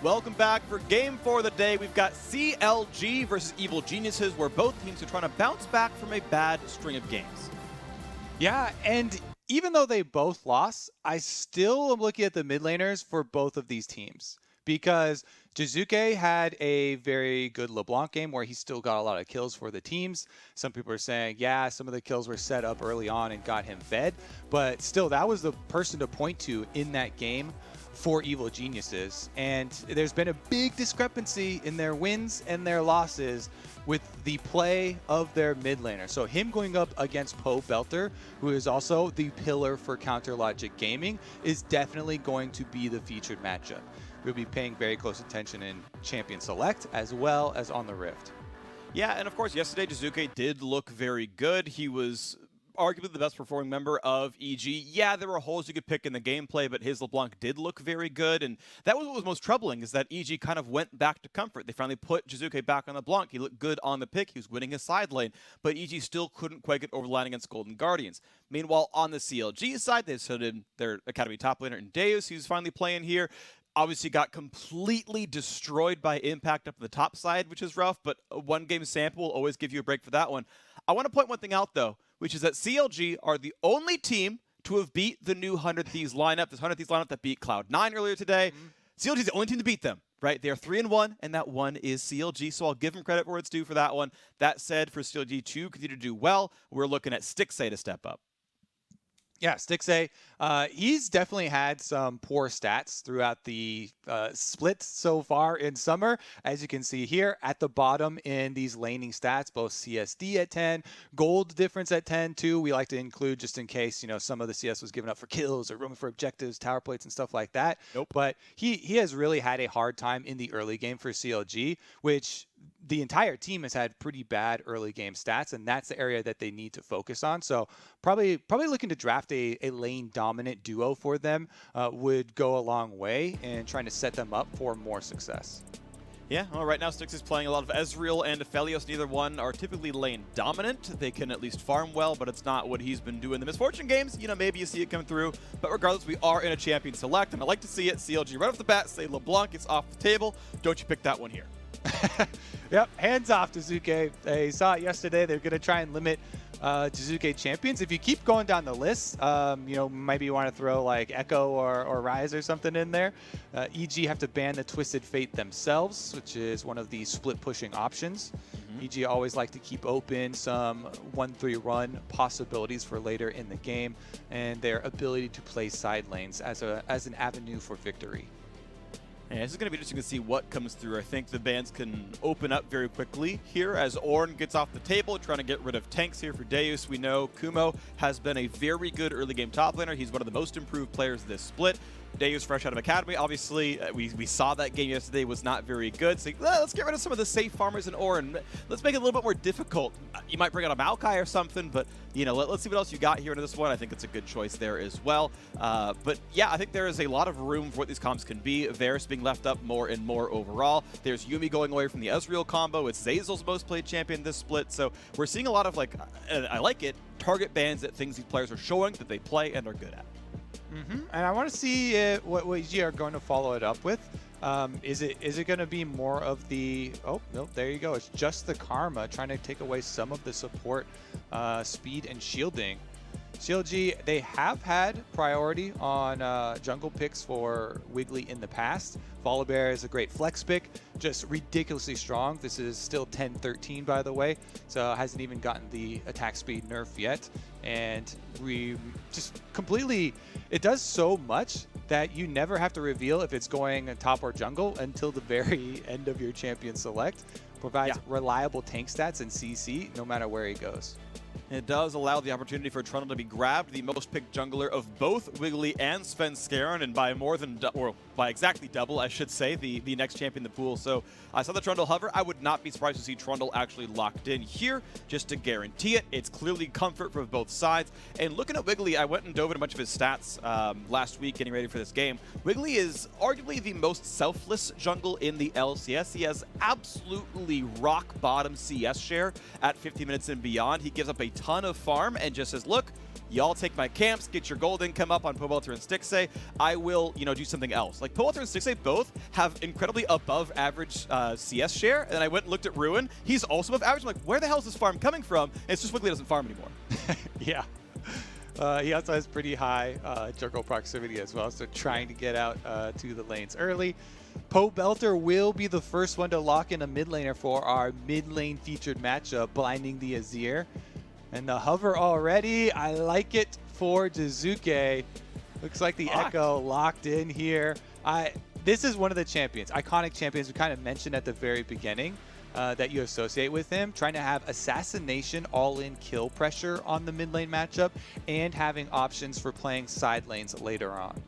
Welcome back for game 4 of the day. We've got CLG versus Evil Geniuses, where both teams are trying to bounce back from a bad string of games. Yeah, and even though they both lost, I still am looking at the mid laners for both of these teams. Because Jiizuke had a very good LeBlanc game where he still got a lot of kills for the teams. Some people are saying, yeah, some of the kills were set up early on and got him fed. But still, that was the person to point to in that game for Evil Geniuses. And there's been a big discrepancy in their wins and their losses with the play of their mid laner. So him going up against Pobelter, who is also the pillar for Counter Logic Gaming, is definitely going to be the featured matchup. We'll be paying very close attention in Champion Select as well as on the Rift. Yeah, and of course, yesterday Jiizuke did look very good. He was arguably the best performing member of EG. Yeah, there were holes you could pick in the gameplay, but his LeBlanc did look very good, and that was what was most troubling, is that EG kind of went back to comfort. They finally put Jiizuke back on LeBlanc. He looked good on the pick. He was winning his side lane, but EG still couldn't quite get over the line against Golden Guardians. Meanwhile, on the CLG side, they stood in their Academy top laner in Deus, who's finally playing here. Obviously got completely destroyed by Impact up the top side, which is rough, but a one-game sample will always give you a break for that one. I want to point one thing out, though, which is that CLG are the only team to have beat the new 100 Thieves lineup, this 100 Thieves lineup that beat Cloud9 earlier today. CLG is the only team to beat them, right? They are 3-1, and that one is CLG, so I'll give them credit where it's due for that one. That said, for CLG to continue to do well, we're looking at Stixxay to step up. Yeah, Stixxay, he's definitely had some poor stats throughout the split so far in summer. As you can see here at the bottom in these laning stats, both CSD at 10, gold difference at 10 too. We like to include just in case, you know, some of the CS was given up for kills or roaming for objectives, tower plates and stuff like that. Nope. But he has really had a hard time in the early game for CLG, which the entire team has had pretty bad early game stats, and that's the area that they need to focus on. So probably looking to draft a lane dominant duo for them would go a long way in trying to set them up for more success. Yeah, well, right now Stixxay is playing a lot of Ezreal and Aphelios. Neither one are typically lane dominant. They can at least farm well, but it's not what he's been doing. The Misfortune games, you know, maybe you see it come through. But regardless, we are in a Champion Select, and I like to see it. CLG right off the bat say LeBlanc is off the table. Don't you pick that one here. Yep, hands off Jiizuke. They saw it yesterday. They're going to try and limit Jiizuke champions. If you keep going down the list, you know, maybe you want to throw like Ekko or Rise or something in there. EG have to ban the Twisted Fate themselves, which is one of the split pushing options. EG always like to keep open some 1-3 run possibilities for later in the game, and their ability to play side lanes as an avenue for victory. And this is going to be interesting to see what comes through. I think the bans can open up very quickly here as Ornn gets off the table, trying to get rid of tanks here for Deus. We know Kumo has been a very good early game top laner. He's one of the most improved players this split. Deus fresh out of Academy. Obviously, we saw that game yesterday was not very good. So let's get rid of some of the safe farmers in Ornn. Let's make it a little bit more difficult. You might bring out a Maokai or something, but you know, let's see what else you got here into this one. I think it's a good choice there as well. But yeah, I think there is a lot of room for what these comps can be. Varus being left up more and more overall. There's Yuumi going away from the Ezreal combo. It's Zeyzal's most played champion this split. So we're seeing a lot of, like, I like it, target bans at things these players are showing that they play and are good at. And I want to see what EG are going to follow it up with. Is it going to be more of the, oh, no, there you go. It's just the Karma trying to take away some of the support speed and shielding. CLG, they have had priority on jungle picks for Wiggily in the past. Volibear is a great flex pick, just ridiculously strong. This is still 10-13, by the way, so hasn't even gotten the attack speed nerf yet. And we just completely, it does so much that you never have to reveal if it's going top or jungle until the very end of your champion select. Provides reliable tank stats and CC no matter where he goes. It does allow the opportunity for Trundle to be grabbed, the most picked jungler of both Wiggily and Svenskeren, and by more than, or by exactly double, I should say, the next champion in the pool. So I saw the Trundle hover. I would not be surprised to see Trundle actually locked in here just to guarantee it. It's clearly comfort for both sides. And looking at Wiggily, I went and dove into a bunch of his stats last week getting ready for this game. Wiggily is arguably the most selfless jungle in the LCS. He has absolutely rock bottom CS share at 50 minutes and beyond. He gives up a ton of farm and just says, look, y'all take my camps, get your gold income up on Pobelter and Stixxay. I will, do something else. Like, Pobelter and Stixxay both have incredibly above average CS share, and I went and looked at Ruin. He's also above average. I'm like, where the hell is this farm coming from? And it's just Wiggily doesn't farm anymore. Yeah. He also has pretty high jungle proximity as well, so trying to get out to the lanes early. Pobelter will be the first one to lock in a mid laner for our mid lane featured matchup, blinding the Azir. And the hover already, I like it for Jiizuke. Looks like the Ekko locked in here. This is one of the champions, iconic champions we kind of mentioned at the very beginning that you associate with him, trying to have assassination all-in kill pressure on the mid lane matchup and having options for playing side lanes later on.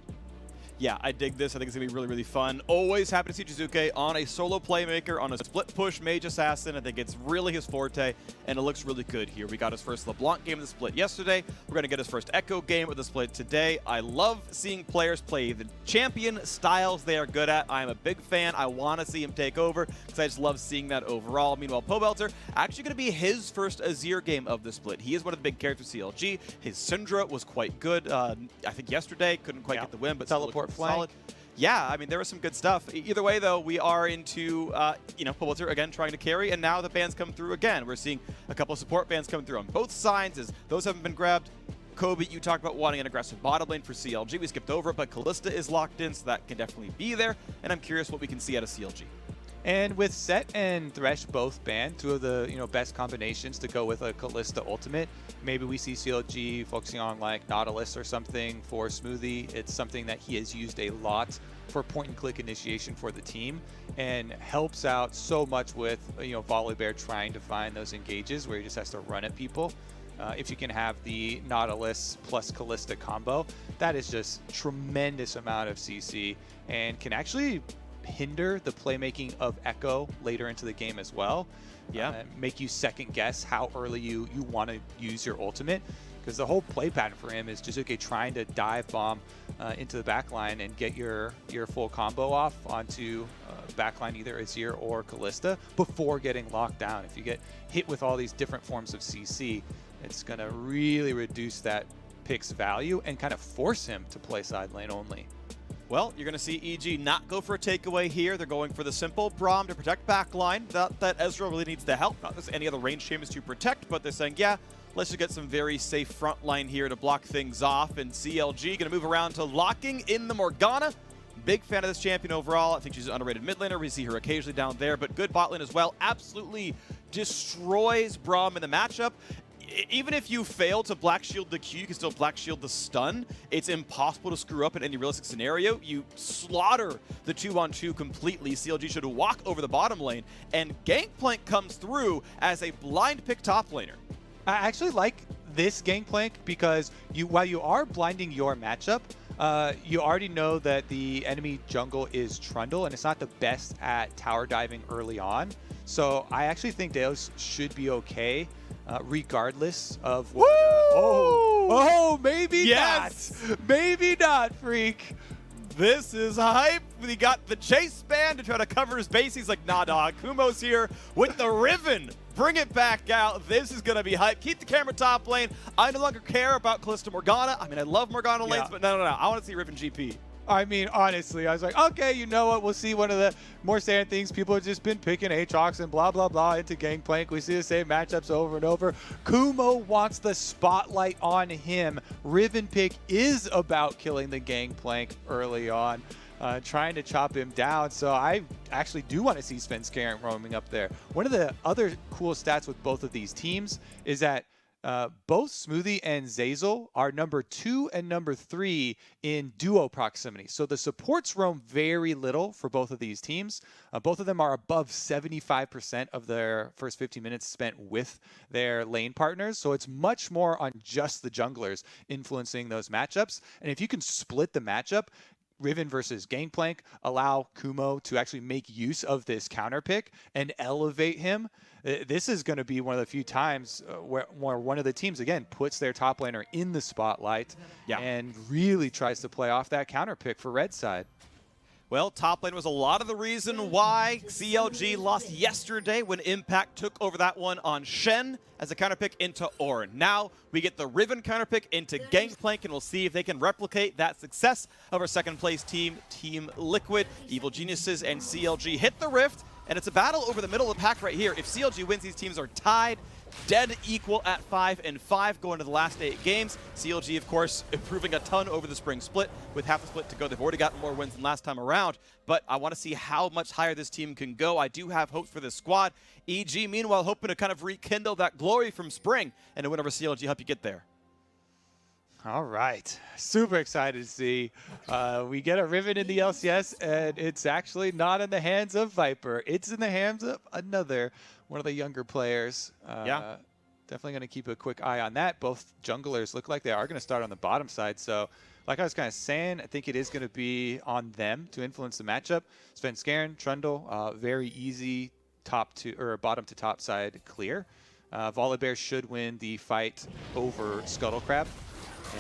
Yeah, I dig this. I think it's going to be really, really fun. Always happy to see Jiizuke on a solo playmaker, on a split push mage assassin. I think it's really his forte, and it looks really good here. We got his first LeBlanc game of the split yesterday. We're going to get his first Ekko game of the split today. I love seeing players play the champion styles they are good at. I'm a big fan. I want to see him take over because I just love seeing that overall. Meanwhile, Pobelter, actually going to be his first Azir game of the split. He is one of the big characters for CLG. His Syndra was quite good, I think, yesterday. Couldn't quite get the win, but teleport flank. Solid. Yeah, I mean, there was some good stuff. Either way, though, we are into, Pobelter again trying to carry, and now the bans come through again. We're seeing a couple of support bans come through on both sides as those haven't been grabbed. Kobe, you talked about wanting an aggressive bottom lane for CLG. We skipped over it, but Kalista is locked in, so that can definitely be there, and I'm curious what we can see out of CLG. And with Set and Thresh both banned, two of the best combinations to go with a Kalista ultimate, maybe we see CLG focusing on like Nautilus or something for Smoothie. It's something that he has used a lot for point-and-click initiation for the team, and helps out so much with Volibear trying to find those engages where he just has to run at people. If you can have the Nautilus plus Kalista combo, that is just tremendous amount of CC and can actually hinder the playmaking of Ekko later into the game as well. Yeah, make you second guess how early you want to use your ultimate, because the whole play pattern for him is Jiizuke trying to dive bomb into the backline and get your full combo off onto backline either Azir or Kalista before getting locked down. If you get hit with all these different forms of CC, it's going to really reduce that pick's value and kind of force him to play side lane only. Well, you're going to see EG not go for a takeaway here. They're going for the simple Braum to protect backline. Not that Ezreal really needs the help. Not that any other range champions to protect, but they're saying, yeah, let's just get some very safe front line here to block things off. And CLG going to move around to locking in the Morgana. Big fan of this champion overall. I think she's an underrated mid laner. We see her occasionally down there, but good bot lane as well. Absolutely destroys Braum in the matchup. Even if you fail to Black Shield the Q, you can still Black Shield the stun. It's impossible to screw up in any realistic scenario. You slaughter the 2-on-2 completely. CLG should walk over the bottom lane, and Gangplank comes through as a blind pick top laner. I actually like this Gangplank because while you are blinding your matchup, you already know that the enemy jungle is Trundle, and it's not the best at tower diving early on. So I actually think Deus should be okay. Regardless of what, maybe not. Maybe not, Freak. This is hype. We got the chase ban to try to cover his base. He's like, nah, dog. Kumo's here with the Riven. Bring it back out. This is going to be hype. Keep the camera top lane. I no longer care about Kalista Morgana. I mean, I love Morgana lanes, but no. I want to see Riven GP. I mean, honestly, I was like, okay, you know what? We'll see one of the more standard things. People have just been picking Aatrox and blah, blah, blah into Gangplank. We see the same matchups over and over. Kumo wants the spotlight on him. Riven pick is about killing the Gangplank early on, trying to chop him down. So I actually do want to see Svenskeren roaming up there. One of the other cool stats with both of these teams is that both Smoothie and Zeyzal are number 2 and number 3 in duo proximity. So the supports roam very little for both of these teams. Both of them are above 75% of their first 15 minutes spent with their lane partners. So it's much more on just the junglers influencing those matchups. And if you can split the matchup, Riven versus Gangplank, allow Kumo to actually make use of this counter pick and elevate him. This is going to be one of the few times where one of the teams, again, puts their top laner in the spotlight and really tries to play off that counter pick for red side. Well, top lane was a lot of the reason why CLG lost yesterday when Impact took over that one on Shen as a counterpick into Ornn. Now we get the Riven counterpick into Gangplank, and we'll see if they can replicate that success of our second place team, Team Liquid. Evil Geniuses and CLG hit the Rift, and it's a battle over the middle of the pack right here. If CLG wins, these teams are tied, dead equal at 5-5 going to the last 8 games. CLG, of course, improving a ton over the spring split with half the split to go. They've already gotten more wins than last time around, but I want to see how much higher this team can go. I do have hope for this squad. EG, meanwhile, hoping to kind of rekindle that glory from spring and a win over CLG help you get there. All right. Super excited to see. We get a Riven in the LCS, and it's actually not in the hands of Viper. It's in the hands of another one of the younger players. Yeah. Definitely going to keep a quick eye on that. Both junglers look like they are going to start on the bottom side. So, like I was kind of saying, I think it is going to be on them to influence the matchup. Svenskeren, Trundle, very easy bottom to top side clear. Volibear should win the fight over Scuttlecrab.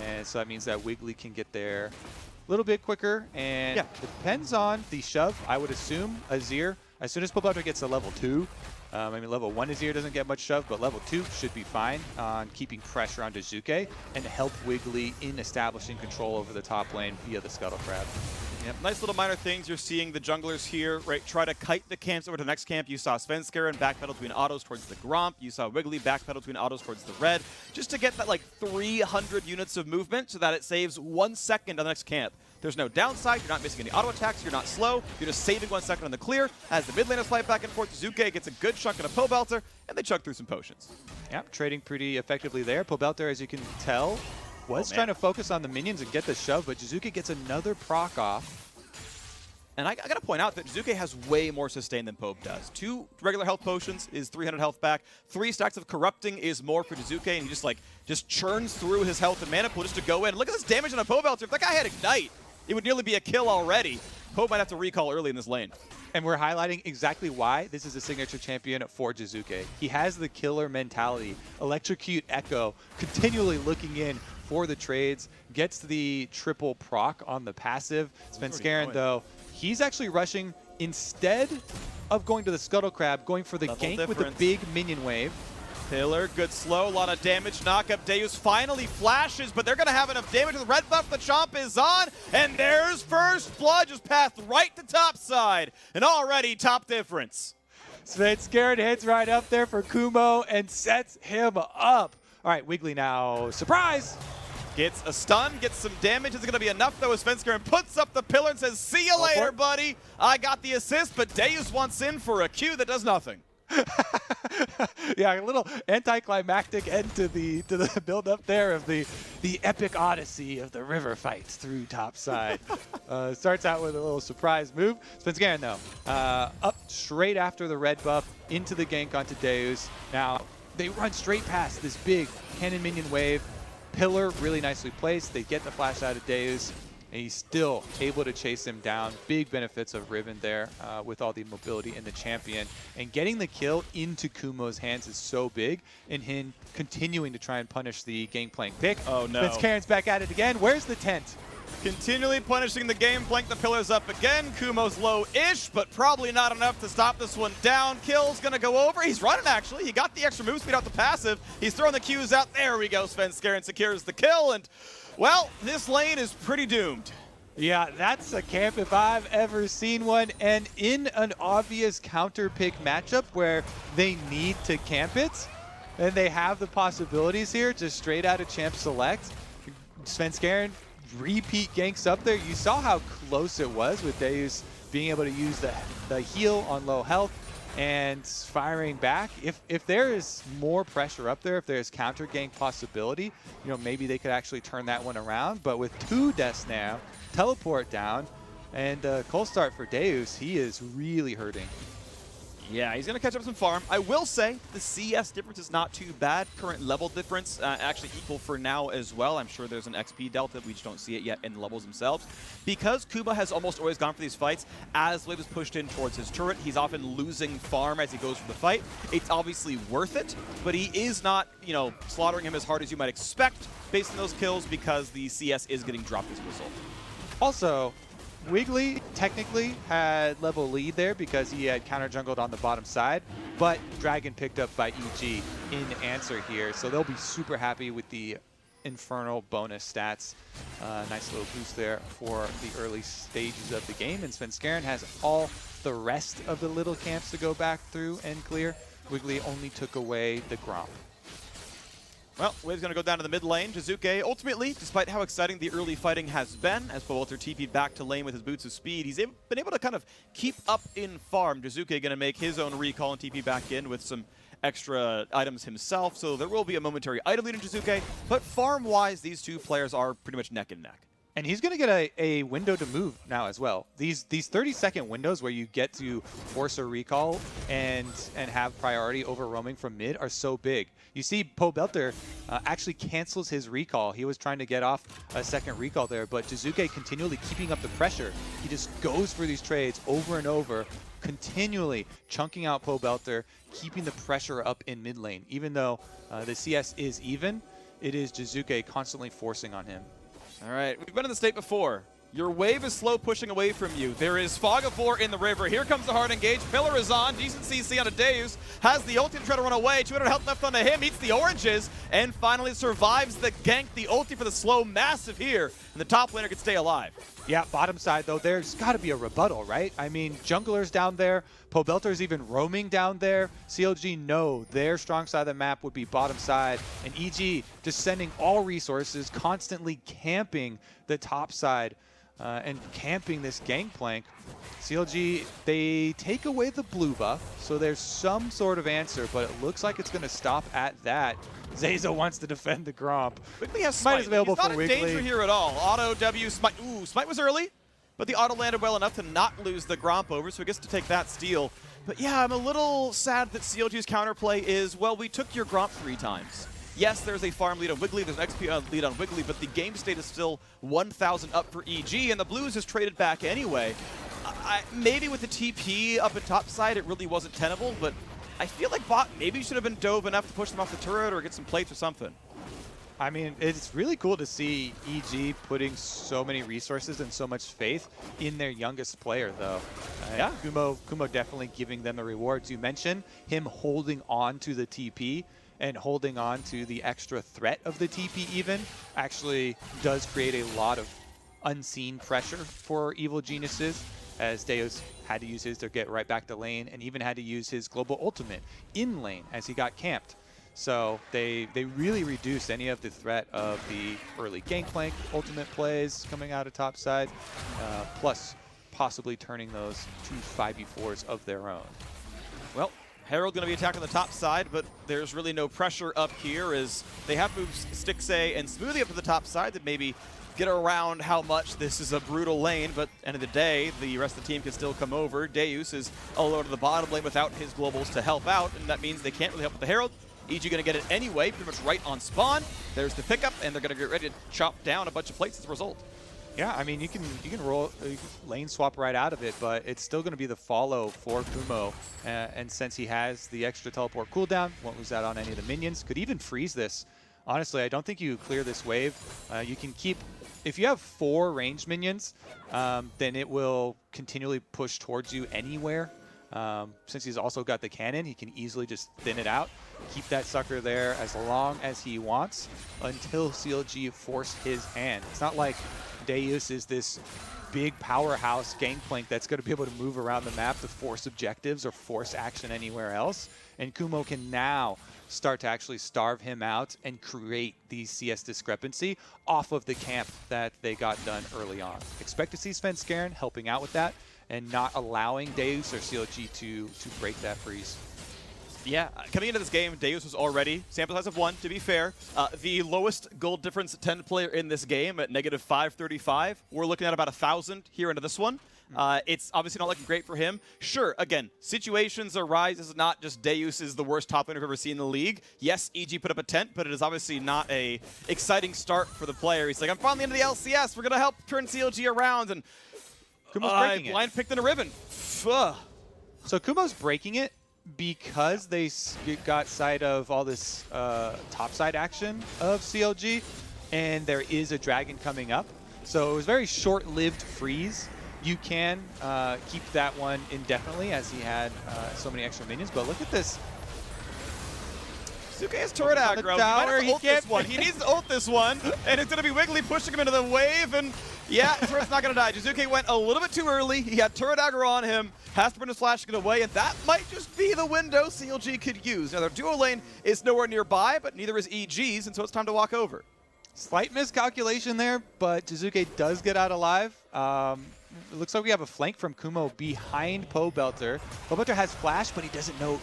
And so that means that Wiggily can get there a little bit quicker. And it depends on the shove. I would assume Azir, as soon as Pobelter gets to level 2, I mean, level 1 Azir doesn't get much shove, but level 2 should be fine on keeping pressure on Jiizuke and help Wiggily in establishing control over the top lane via the Scuttlecrab. Yep, nice little minor things. You're seeing the junglers here, right, try to kite the camps over to the next camp. You saw Svenskeren backpedal between autos towards the Gromp. You saw Wiggily backpedal between autos towards the red, just to get that like 300 units of movement so that it saves 1 second on the next camp. There's no downside. You're not missing any auto attacks. You're not slow. You're just saving 1 second on the clear. As the mid laners fight back and forth, Jiizuke gets a good chunk and a Pobelter, and they chug through some potions. Yep, trading pretty effectively there. Pobelter, as you can tell, was trying to focus on the minions and get the shove, but Jiizuke gets another proc off. And I got to point out that Jiizuke has way more sustain than Pobe does. 2 regular health potions is 300 health back. 3 stacks of corrupting is more for Jiizuke, and he just churns through his health and mana pool just to go in. Look at this damage on a Pobelter. If that guy had Ignite, it would nearly be a kill already. Pobe might have to recall early in this lane. And we're highlighting exactly why this is a signature champion for Jiizuke. He has the killer mentality. Electrocute Ekko, continually looking in for the trades, gets the triple proc on the passive. Svenskeren, though, he's actually rushing instead of going to the Scuttlecrab, going for the gank with the big minion wave. Pillar, good slow, a lot of damage. Knock up. Deus finally flashes, but they're going to have enough damage with the red buff. The chomp is on, and there's first blood, just passed right to top side. And already top difference. Svenskeren heads right up there for Kumo and sets him up. All right, Wiggily now. Surprise! Gets a stun, gets some damage. Is it going to be enough, though, as Svenskeren puts up the pillar and says, see you later, buddy. I got the assist, but Deus wants in for a Q that does nothing. Yeah, a little anticlimactic end to the build up there of the epic odyssey of the river fights through topside. Starts out with a little surprise move. Svenskeren though, up straight after the red buff into the gank onto Deus. Now they run straight past this big cannon minion wave. Pillar really nicely placed. They get the flash out of Deus, and he's still able to chase him down. Big benefits of Riven there with all the mobility in the champion. And getting the kill into Kumo's hands is so big, and him continuing to try and punish the Gangplank pick. Oh no. Svenskaren's back at it again. Where's the tent? Continually punishing the Gangplank. The pillar's up again. Kumo's low-ish, but probably not enough to stop this one down. Kill's going to go over. He's running, actually. He got the extra move speed out the passive. He's throwing the Qs out. There we go. Svenskeren secures the kill, and well, this lane is pretty doomed. Yeah, that's a camp if I've ever seen one. And in an obvious counter pick matchup where they need to camp it, and they have the possibilities here, just straight out of Champ Select. Svenskeren repeat ganks up there. You saw how close it was with Deus being able to use the heal on low health and firing back. If there is more pressure up there, if there's counter gank possibility, you know, maybe they could actually turn that one around. But with 2 deaths now, teleport down, and cold start for Deus, he is really hurting. Yeah, he's going to catch up some farm. I will say the CS difference is not too bad. Current level difference actually equal for now as well. I'm sure there's an XP delta. We just don't see it yet in the levels themselves. Because Kumo has almost always gone for these fights, as Wave is pushed in towards his turret, he's often losing farm as he goes for the fight. It's obviously worth it, but he is not, you know, slaughtering him as hard as you might expect based on those kills because the CS is getting dropped as a result. Also, Wiggily technically had level lead there because he had counter jungled on the bottom side, but Dragon picked up by EG in answer here. So they'll be super happy with the Infernal bonus stats. Nice little boost there for the early stages of the game. And Svenskeren has all the rest of the little camps to go back through and clear. Wiggily only took away the Gromp. Well, Wave's going to go down to the mid lane. Jiizuke, ultimately, despite how exciting the early fighting has been, as Pobelter TP'd back to lane with his boots of speed, he's been able to kind of keep up in farm. Jiizuke going to make his own recall and TP back in with some extra items himself, so there will be a momentary item lead in Jiizuke, but farm-wise, these two players are pretty much neck and neck. And he's going to get a window to move now as well. These 30-second windows where you get to force a recall and have priority over roaming from mid are so big. You see Pobelter actually cancels his recall. He was trying to get off a second recall there, but Jiizuke continually keeping up the pressure. He just goes for these trades over and over, continually chunking out Pobelter, keeping the pressure up in mid lane. Even though the CS is even, it is Jiizuke constantly forcing on him. All right, we've been in the state before. Your wave is slow pushing away from you. There is Fog of War in the river. Here comes the hard engage. Pillar is on. Decent CC on a Deus. Has the ulti to try to run away. 200 health left onto him. Eats the oranges. And finally survives the gank. The ulti for the slow. Massive here. And the top laner can stay alive. Yeah, bottom side, though, there's got to be a rebuttal, right? I mean, junglers down there. Pobelter's even roaming down there. CLG know their strong side of the map would be bottom side. And EG just sending all resources, constantly camping the top side. And camping this Gangplank. CLG, they take away the blue buff, so there's some sort of answer, but it looks like it's going to stop at that. Zeyzal wants to defend the Gromp. Wiggily has Smite. Smite is available He's for not in Wiggily. danger here at all. Auto W Smite. Ooh, Smite was early, but the auto landed well enough to not lose the Gromp over, so he gets to take that steal. But yeah, I'm a little sad that CLG's counterplay is, well, we took your Gromp 3 times. Yes, there's a farm lead on Wiggily, there's an XP lead on Wiggily, but the game state is still 1,000 up for EG, and the Blues has traded back anyway. Maybe with the TP up at top side, it really wasn't tenable, but I feel like bot maybe should have been dove enough to push them off the turret or get some plates or something. I mean, it's really cool to see EG putting so many resources and so much faith in their youngest player, though. Yeah. Kumo definitely giving them the rewards. You mentioned him holding on to the TP and holding on to the extra threat of the TP even actually does create a lot of unseen pressure for Evil Geniuses, as Deus had to use his to get right back to lane and even had to use his global ultimate in lane as he got camped. So they really reduced any of the threat of the early Gangplank ultimate plays coming out of top side, plus possibly turning those to 5v4s of their own. Well, Herald going to be attacking the top side, but there's really no pressure up here as they have moved Stixxay and Smoothie up to the top side to maybe get around how much this is a brutal lane, but end of the day, the rest of the team can still come over. Deus is all over to the bottom lane without his globals to help out, and that means they can't really help with the Herald. EG going to get it anyway, pretty much right on spawn. There's the pickup, and they're going to get ready to chop down a bunch of plates as a result. Yeah, I mean, you can roll lane swap right out of it, but it's still going to be the follow for Kumo. And since he has the extra teleport cooldown, won't lose that on any of the minions. Could even freeze this. Honestly, I don't think you clear this wave. You can keep, if you have 4 ranged minions, then it will continually push towards you anywhere. Since he's also got the cannon, he can easily just thin it out, keep that sucker there as long as he wants until CLG force his hand. It's not like Deus is this big powerhouse Gangplank that's going to be able to move around the map to force objectives or force action anywhere else. And Kumo can now start to actually starve him out and create the CS discrepancy off of the camp that they got done early on. Expect to see Svenskeren helping out with that and not allowing Deus or CLG to break that freeze. Yeah, coming into this game, Deus was already sample size of 1, to be fair. The lowest gold difference 10 player in this game at negative 535. We're looking at about 1,000 here into this one. It's obviously not looking great for him. Sure, again, situations arise. This is not just Deus is the worst top laner I've ever seen in the league. Yes, EG put up a tent, but it is obviously not a exciting start for the player. He's like, I'm finally into the LCS. We're going to help turn CLG around. And Kumo's breaking it. Blind picked in a Riven. Ugh. So Kumo's breaking it because they got sight of all this topside action of CLG, and there is a dragon coming up. So it was very short-lived freeze you can keep that one indefinitely as he had so many extra minions. But look at this. Jiizuke has turret aggro. He might have to ult this one. He needs to ult this one, and it's going to be Wiggily pushing him into the wave, and yeah, turret's not going to die. Jiizuke went a little bit too early. He had turret aggro on him, has to burn his flash to get away, and that might just be the window CLG could use. Now, their duo lane is nowhere nearby, but neither is EG's, and so it's time to walk over. Slight miscalculation there, but Jiizuke does get out alive. It looks like we have a flank from Kumo behind Pobelter. Pobelter has flash, but he doesn't know.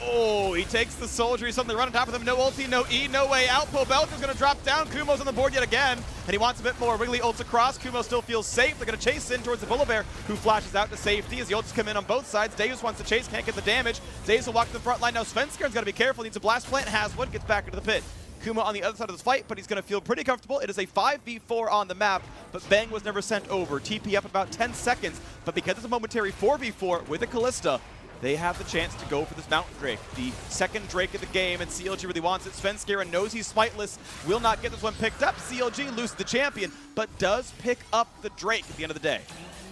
Oh, he takes the soldier. He's suddenly running on top of them. No ulti, no E, no way out. Pobelter's going to drop down. Kumo's on the board yet again, and he wants a bit more. Wiggily ults across. Kumo still feels safe. They're going to chase in towards the Volibear, who flashes out to safety as the ults come in on both sides. Deus wants to chase, can't get the damage. Zeyzal walks to the front line. Now Svenskeren's got to be careful. Needs a blast plant, has one, gets back into the pit. Kumo on the other side of this fight, but he's going to feel pretty comfortable. It is a 5v4 on the map, but Bang was never sent over. TP up about 10 seconds, but because it's a momentary 4v4 with a Kalista, they have the chance to go for this Mountain Drake, the second Drake of the game, and CLG really wants it. Svenskeren knows he's smiteless, will not get this one picked up. CLG loses the champion, but does pick up the Drake at the end of the day.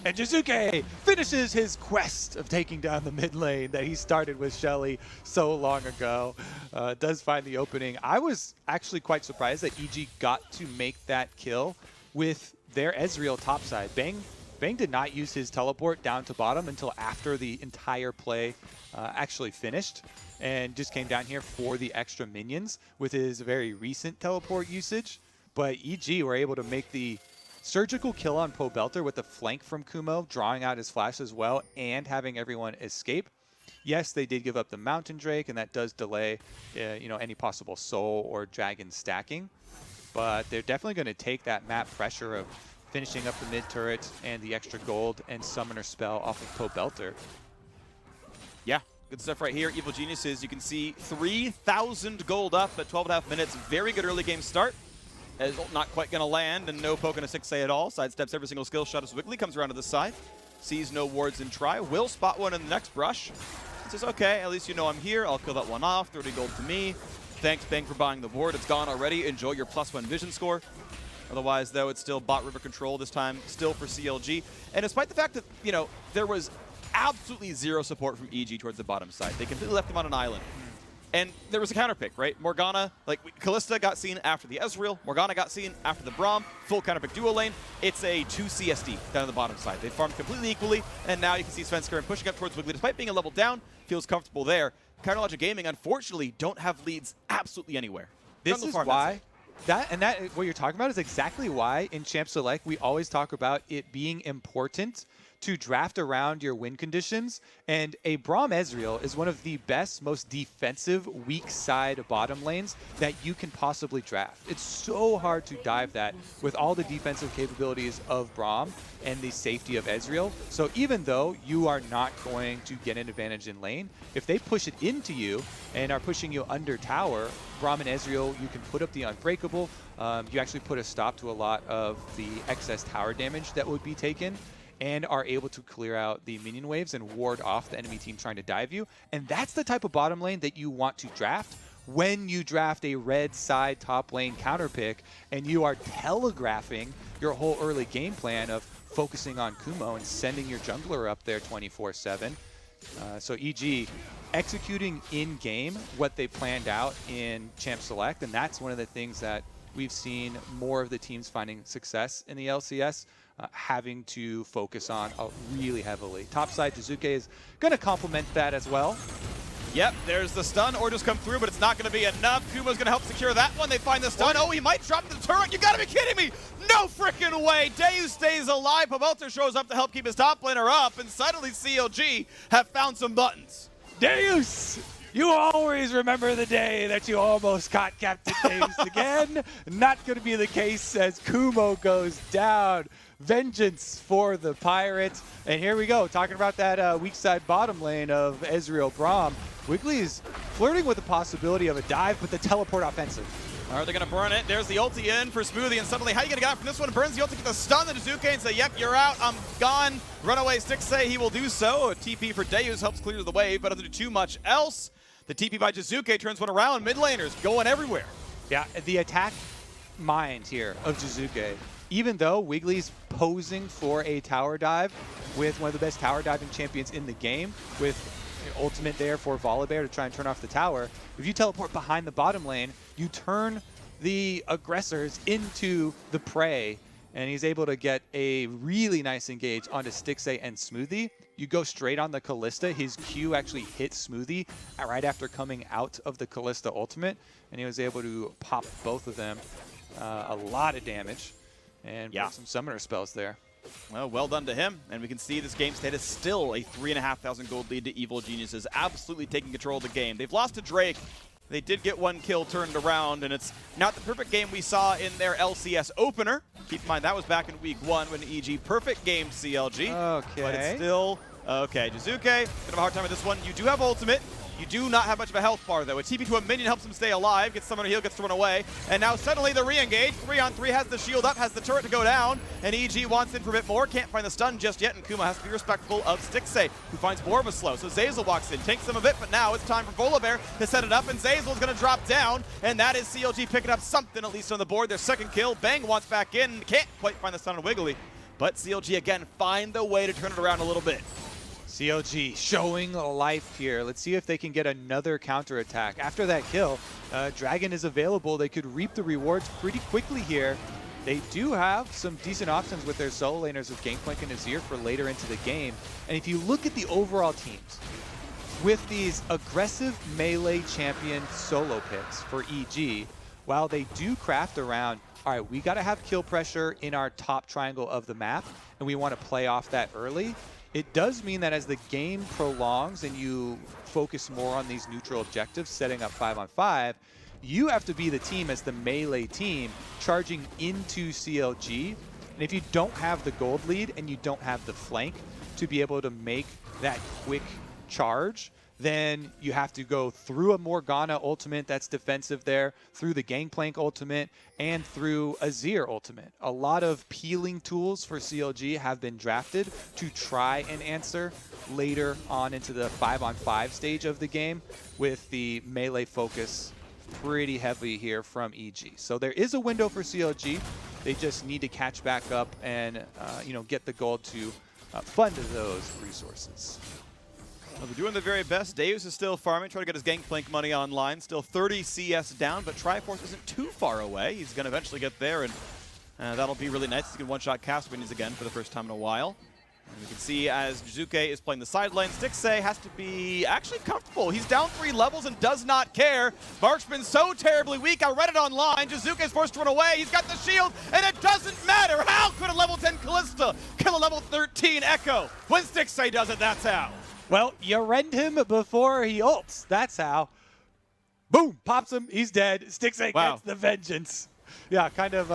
And Jiizuke finishes his quest of taking down the mid lane that he started with Shelly so long ago. Does find the opening. I was actually quite surprised that EG got to make that kill with their Ezreal topside. Bang did not use his teleport down to bottom until after the entire play actually finished, and just came down here for the extra minions with his very recent teleport usage. But EG were able to make the surgical kill on Pobelter with the flank from Kumo, drawing out his flash as well, and having everyone escape. Yes, they did give up the Mountain Drake, and that does delay any possible soul or dragon stacking. But they're definitely going to take that map pressure of finishing up the mid turret and the extra gold and summoner spell off of Pobelter. Yeah, good stuff right here. Evil Geniuses, you can see 3,000 gold up at 12.5 minutes. Very good early game start. As not quite going to land, and no poke on a Stixxay at all. Sidesteps every single skill shot as Wiggily comes around to the side. Sees no wards in try. Will spot one in the next brush. Says, okay, at least you know I'm here. I'll kill that one off. 30 gold to me. Thanks, Bang, for buying the ward. It's gone already. Enjoy your +1 vision score. Otherwise, though, it's still bot river control this time, still for CLG. And despite the fact that, there was absolutely zero support from EG towards the bottom side. They completely left them on an island. And there was a counter pick, right? Morgana, Kalista got seen after the Ezreal. Morgana got seen after the Braum. Full counter pick duo lane. It's a 2 CSD down on the bottom side. They farmed completely equally, and now you can see Svenskeren pushing up towards Wiggily. Despite being a level down, feels comfortable there. Counterlogic Gaming, unfortunately, don't have leads absolutely anywhere. This is why. What you're talking about is exactly why in Champ Select we always talk about it being important to draft around your win conditions, and a Braum Ezreal is one of the best, most defensive, weak side bottom lanes that you can possibly draft. It's so hard to dive that with all the defensive capabilities of Braum and the safety of Ezreal. So even though you are not going to get an advantage in lane, if they push it into you and are pushing you under tower, Braum and Ezreal, you can put up the Unbreakable. You actually put a stop to a lot of the excess tower damage that would be taken, and are able to clear out the minion waves and ward off the enemy team trying to dive you. And that's the type of bottom lane that you want to draft when you draft a red side top lane counter pick and you are telegraphing your whole early game plan of focusing on Kumo and sending your jungler up there 24/7. So EG executing in-game what they planned out in Champ Select, and that's one of the things that we've seen more of the teams finding success in the LCS, having to focus on really heavily. Topside Jiizuke is going to complement that as well. Yep, there's the stun. Orders come through, but it's not going to be enough. Kumo's going to help secure that one. They find the stun. Oh, he might drop the turret. You got to be kidding me. No freaking way. Deus stays alive. Pobelter shows up to help keep his top laner up, and suddenly CLG have found some buttons. Deus! You always remember the day that you almost caught Captain Deus again. Not going to be the case as Kumo goes down. Vengeance for the Pirates. And here we go, talking about that weak side bottom lane of Ezreal Braum. Wiggily is flirting with the possibility of a dive, but the teleport offensive. Are they going to burn it? There's the ulti in for Smoothie, and suddenly, how are you going to get out from this one? Burns the ulti, get the stun, the Jiizuke, and say, yep, you're out, I'm gone. Runaway Stixxay, he will do so. A TP for Deus helps clear the wave, but doesn't do too much else. The TP by Jiizuke turns one around. Mid laners going everywhere. Yeah, the attack mind here of Jiizuke. Even though Wigglily's posing for a tower dive with one of the best tower diving champions in the game, with ultimate there for Volibear to try and turn off the tower, if you teleport behind the bottom lane, you turn the aggressors into the prey, and he's able to get a really nice engage onto Stixxay and Smoothie. You go straight on the Kalista. His Q actually hit Smoothie right after coming out of the Kalista ultimate, and he was able to pop both of them. A lot of damage, and some summoner spells there. Well done to him, and we can see this game state is still a 3,500 gold lead to Evil Geniuses, absolutely taking control of the game. They've lost to Drake. They did get one kill turned around, and it's not the perfect game we saw in their LCS opener. Keep in mind, that was back in week 1 when EG perfect gamed CLG. Okay. But it's still, okay, Jiizuke, gonna have a hard time with this one. You do have ultimate. You do not have much of a health bar, though. A TP to a minion helps him stay alive, gets someone to heal, gets thrown away. And now suddenly the re-engage. 3-on-3 has the shield up, has the turret to go down. And EG wants in for a bit more. Can't find the stun just yet, and Kumo has to be respectful of Stixxay, who finds more of a slow. So Zeyzal walks in, takes him a bit, but now it's time for Volibear to set it up, and Zeyzal's going to drop down. And that is CLG picking up something, at least on the board. Their second kill. Bang wants back in. Can't quite find the stun on Wiggily. But CLG, again, find the way to turn it around a little bit. CLG showing life here. Let's see if they can get another counterattack. After that kill, Dragon is available. They could reap the rewards pretty quickly here. They do have some decent options with their solo laners of Gangplank and Azir for later into the game. And if you look at the overall teams, with these aggressive melee champion solo picks for EG, while they do craft around, all right, we got to have kill pressure in our top triangle of the map, and we want to play off that early. It does mean that as the game prolongs and you focus more on these neutral objectives, setting up 5-on-5, you have to be the team as the melee team charging into CLG. And if you don't have the gold lead and you don't have the flank to be able to make that quick charge, then you have to go through a Morgana ultimate that's defensive there, through the Gangplank ultimate, and through Azir ultimate. A lot of peeling tools for CLG have been drafted to try and answer later on into the 5-on-5 stage of the game, with the melee focus pretty heavy here from EG. So there is a window for CLG. They just need to catch back up and get the gold to fund those resources. Well, they're doing their very best. Deus is still farming, trying to get his Gangplank money online. Still 30 CS down, but Triforce isn't too far away. He's going to eventually get there, and that'll be really nice. He can one-shot cast minions again for the first time in a while. And we can see as Jiizuke is playing the side lane, Stixxay has to be actually comfortable. He's down 3 levels and does not care. Marksman's so terribly weak. I read it online. Jiizuke's forced to run away. He's got the shield, and it doesn't matter. How could a level 10 Kalista kill a level 13 Ekko? When Stixxay does it, that's how. Well, you rend him before he ults. That's how. Boom! Pops him. He's dead. Stixxay gets the vengeance. Yeah, kind of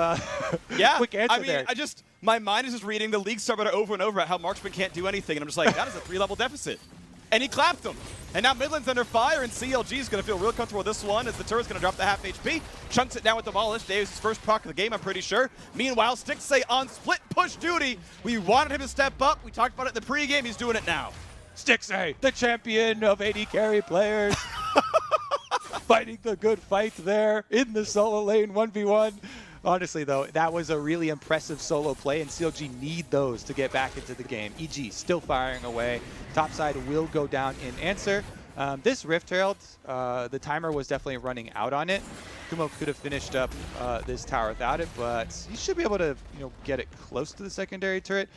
quick answer there. My mind is just reading the League Star over and over about how Marksman can't do anything, and I'm just like, that is a 3-level deficit. And he clapped him. And now mid lane's under fire, and CLG is going to feel real comfortable with this one as the turret's going to drop the half HP. Chunks it down with Demolish. Deus' first proc of the game, I'm pretty sure. Meanwhile, Stixxay on split push duty. We wanted him to step up. We talked about it in the pregame. He's doing it now. Stixxay, the champion of AD carry players. Fighting the good fight there in the solo lane 1v1. Honestly, though, that was a really impressive solo play, and CLG need those to get back into the game. EG still firing away. Topside will go down in answer. This Rift Herald, the timer was definitely running out on it. Kumo could have finished up this tower without it, but he should be able to get it close to the secondary turret.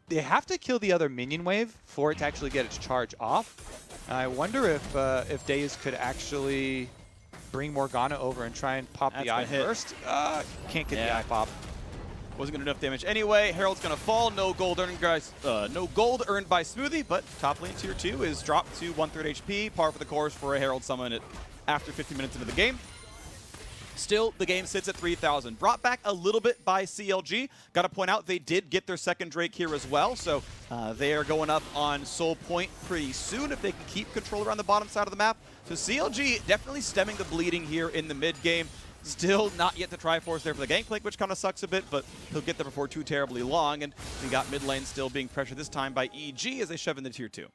They have to kill the other minion wave for it to actually get its charge off. I wonder if Deus could actually bring Morgana over and try and pop the eye first. Can't get the eye pop. Wasn't going to do enough damage anyway. Herald's going to fall. No gold earned by Smoothie, but top lane tier 2 is dropped to 1/3 HP. Par for the course for a Herald summon after 50 minutes into the game. Still, the game sits at 3,000. Brought back a little bit by CLG. Got to point out they did get their second Drake here as well, so they are going up on Soul Point pretty soon if they can keep control around the bottom side of the map. So CLG definitely stemming the bleeding here in the mid game. Still not yet the Triforce there for the Gangplank, which kind of sucks a bit, but he'll get there before too terribly long. And we got mid lane still being pressured this time by EG as they shove in the tier 2.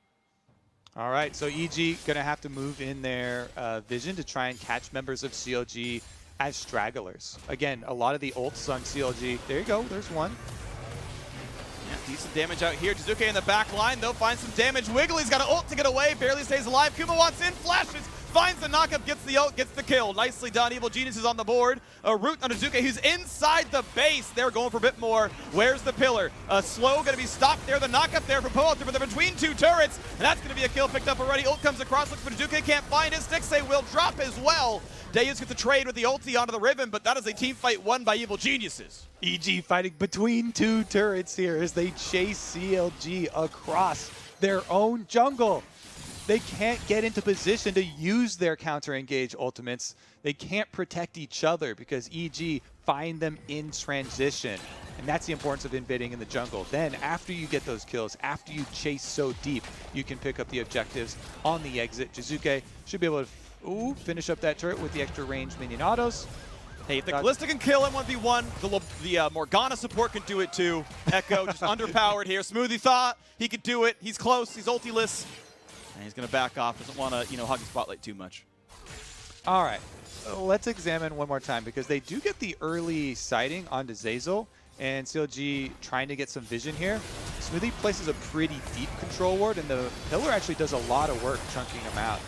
All right, so EG going to have to move in their vision to try and catch members of CLG as stragglers. Again, a lot of the ults on CLG. There you go, there's one. Yeah, decent damage out here. Jiizuke in the back line, they'll find some damage. Wigglily's got an ult to get away, barely stays alive. Kumo wants in, flashes, finds the knockup, gets the ult, gets the kill. Nicely done. Evil Genius is on the board. A root on Jiizuke, who's inside the base. They're going for a bit more. Where's the pillar? Slow going to be stopped there. The knockup there for Pobelter, but they're between two turrets, and that's going to be a kill picked up already. Ult comes across, looks for Jiizuke, can't find it. Stixxay will drop as well. Deus gets a trade with the ulti onto the Riven, but that is a team fight won by Evil Geniuses. EG fighting between two turrets here as they chase CLG across their own jungle. They can't get into position to use their counter-engage ultimates. They can't protect each other because EG find them in transition. And that's the importance of invading in the jungle. Then after you get those kills, after you chase so deep, you can pick up the objectives on the exit. Jiizuke should be able to finish up that turret with the extra range minion autos. Hey, if the Kalista can kill him 1v1, the Morgana support can do it too. Ekko just underpowered here. Smoothie thought he could do it. He's close. He's ultiless. And he's going to back off. Doesn't want to, hog the spotlight too much. All right. Let's examine one more time because they do get the early sighting onto Zeyzal and CLG trying to get some vision here. Smoothie places a pretty deep control ward and the pillar actually does a lot of work chunking him out.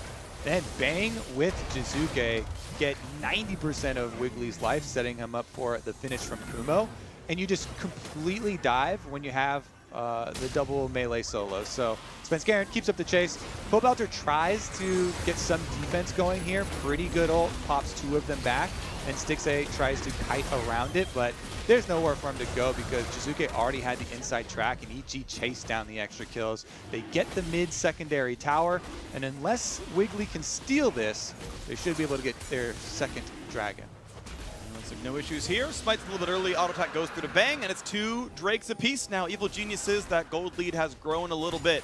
Then Bang with Jiizuke get 90% of Wigglily's life, setting him up for the finish from Kumo. And you just completely dive when you have the double melee solo. So Svenskeren keeps up the chase. Pobelter tries to get some defense going here. Pretty good ult, pops two of them back. And Stixxay tries to kite around it, but there's nowhere for him to go because Jiizuke already had the inside track and EG chased down the extra kills. They get the mid-secondary tower, and unless Wiggily can steal this, they should be able to get their second dragon. Looks like no issues here. Smite's a little bit early. Auto attack goes through to Bang, and it's 2 Drakes apiece now. Evil Geniuses, that gold lead has grown a little bit.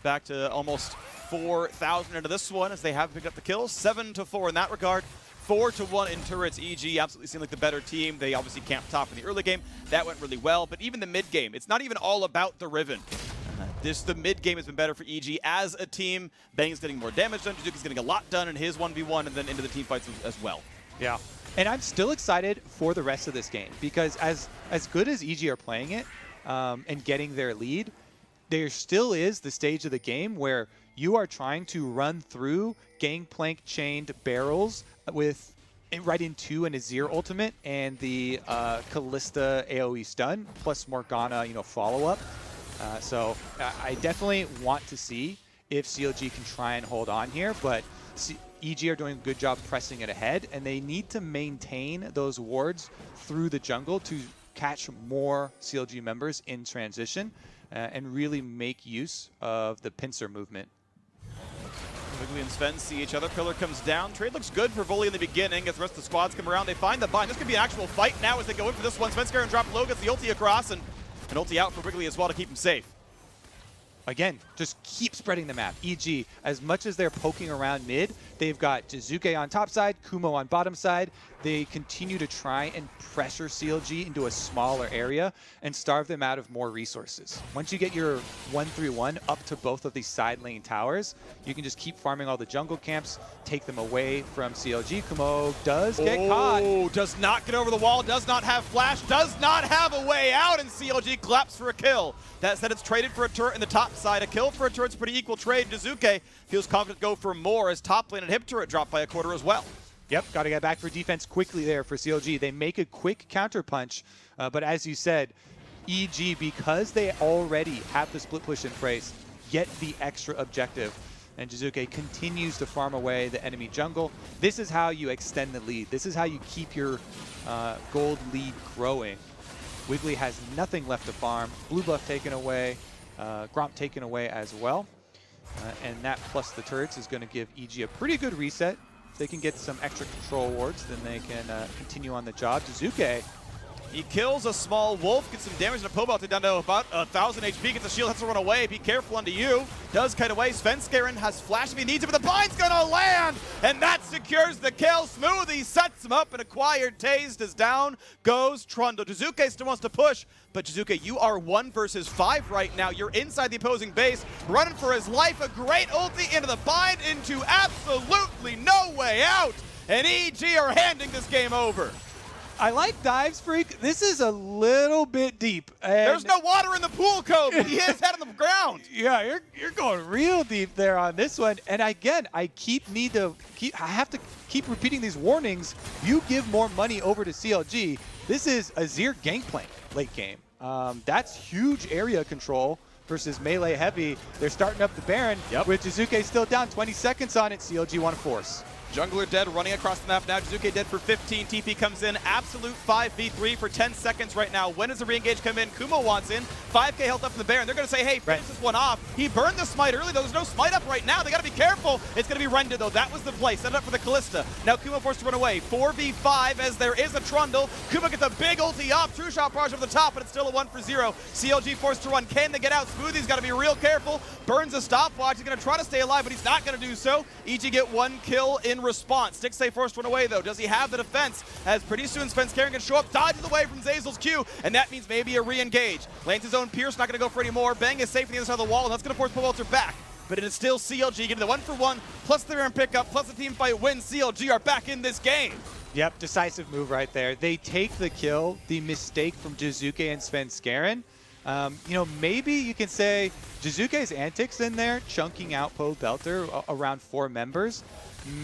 Back to almost 4,000 into this one as they have picked up the kills. 7-4 in that regard. 4-1 in turrets. EG absolutely seem like the better team. They obviously camped top in the early game. That went really well. But even the mid game, it's not even all about the Riven. The mid game has been better for EG as a team. Bang's getting more damage done. Jiizuke's getting a lot done in his 1v1 and then into the team fights as well. Yeah. And I'm still excited for the rest of this game because as good as EG are playing it and getting their lead, there still is the stage of the game where you are trying to run through Gangplank chained barrels with right into an Azir ultimate and the Kalista AoE stun plus Morgana, follow up. So I definitely want to see if CLG can try and hold on here, but EG are doing a good job pressing it ahead, and they need to maintain those wards through the jungle to catch more CLG members in transition and really make use of the pincer movement. Wiggily and Sven see each other. Pillar comes down. Trade looks good for Volley in the beginning. As the rest of the squads come around, they find the bind. This could be an actual fight now as they go in for this one. Svenskeren drop low, gets the ulti across, and an ulti out for Wiggily as well to keep him safe. Again, just keep spreading the map. EG, as much as they're poking around mid, they've got Jiizuke on top side, Kumo on bottom side. They continue to try and pressure CLG into a smaller area and starve them out of more resources. Once you get your 1-3-1 up to both of these side lane towers, you can just keep farming all the jungle camps, take them away from CLG. Kumo does get caught. Does not get over the wall, does not have flash, does not have a way out, and CLG claps for a kill. That said, it's traded for a turret in the top side. A kill for a turret's a pretty equal trade. Jiizuke feels confident to go for more as top lane and hip turret dropped by a quarter as well. Yep, got to get back for defense quickly there for CLG. They make a quick counter punch, but as you said, EG, because they already have the split push in place, get the extra objective. And Jiizuke continues to farm away the enemy jungle. This is how you extend the lead. This is how you keep your gold lead growing. Wiggily has nothing left to farm. Blue buff taken away, Gromp taken away as well. And that plus the turrets is going to give EG a pretty good reset. If they can get some extra control wards, then they can continue on the job. Jiizuke, he kills a small wolf, gets some damage, and a Pobelter down to about 1,000 HP, gets a shield, has to run away. Be careful unto you. Does kite away. Svenskeren has flash if he needs it, but the bind's gonna land, and that secures the kill. Smoothie sets him up, and acquired tased as down goes Trundle. Jiizuke still wants to push, but Jiizuke, you are 1 versus 5 right now. You're inside the opposing base, running for his life. A great ulti into the bind, into absolutely no way out. and EG are handing this game over. I like dives, Freak. This is a little bit deep. There's no water in the pool, Kobe. He is head on the ground. Yeah, you're going real deep there on this one. And again, I have to keep repeating these warnings. You give more money over to CLG. This is Azir Gangplank late game. That's huge area control versus melee heavy. They're starting up the Baron with Jiizuke still down. 20 seconds on it. CLG want to force. Jungler dead, running across the map now. Jiizuke dead for 15. TP comes in. Absolute 5v3 for 10 seconds right now. When does the re-engage come in? Kumo wants in. 5k health up from the Baron. They're going to say, hey, finish this one off. He burned the smite early, though. There's no smite up right now. They got to be careful. It's going to be Render, though. That was the play. Set it up for the Kalista. Now Kumo forced to run away. 4v5 as there is a Trundle. Kumo gets a big ulti up. True shot barrage over the top, but it's still a 1-for-0. CLG forced to run. Can they get out? Smoothie's got to be real careful. Burns a stopwatch. He's going to try to stay alive, but he's not going to do so. EG get 1 kill in response. Stixxay forced one away, though. Does he have the defense? As pretty soon Svenskeren can show up, dodges away from Zeyzal's Q, and that means maybe a re-engage. Lands his own Pierce, not going to go for any more. Bang is safe on the other side of the wall, and that's going to force Pobelter back. But it is still CLG getting the 1-for-1, plus the Baron pickup, plus the team fight win. CLG are back in this game. Yep, decisive move right there. They take the kill, the mistake from Jiizuke and Svenskeren. You know, maybe you can say Jiizuke's antics in there, chunking out Pobelter around 4 members,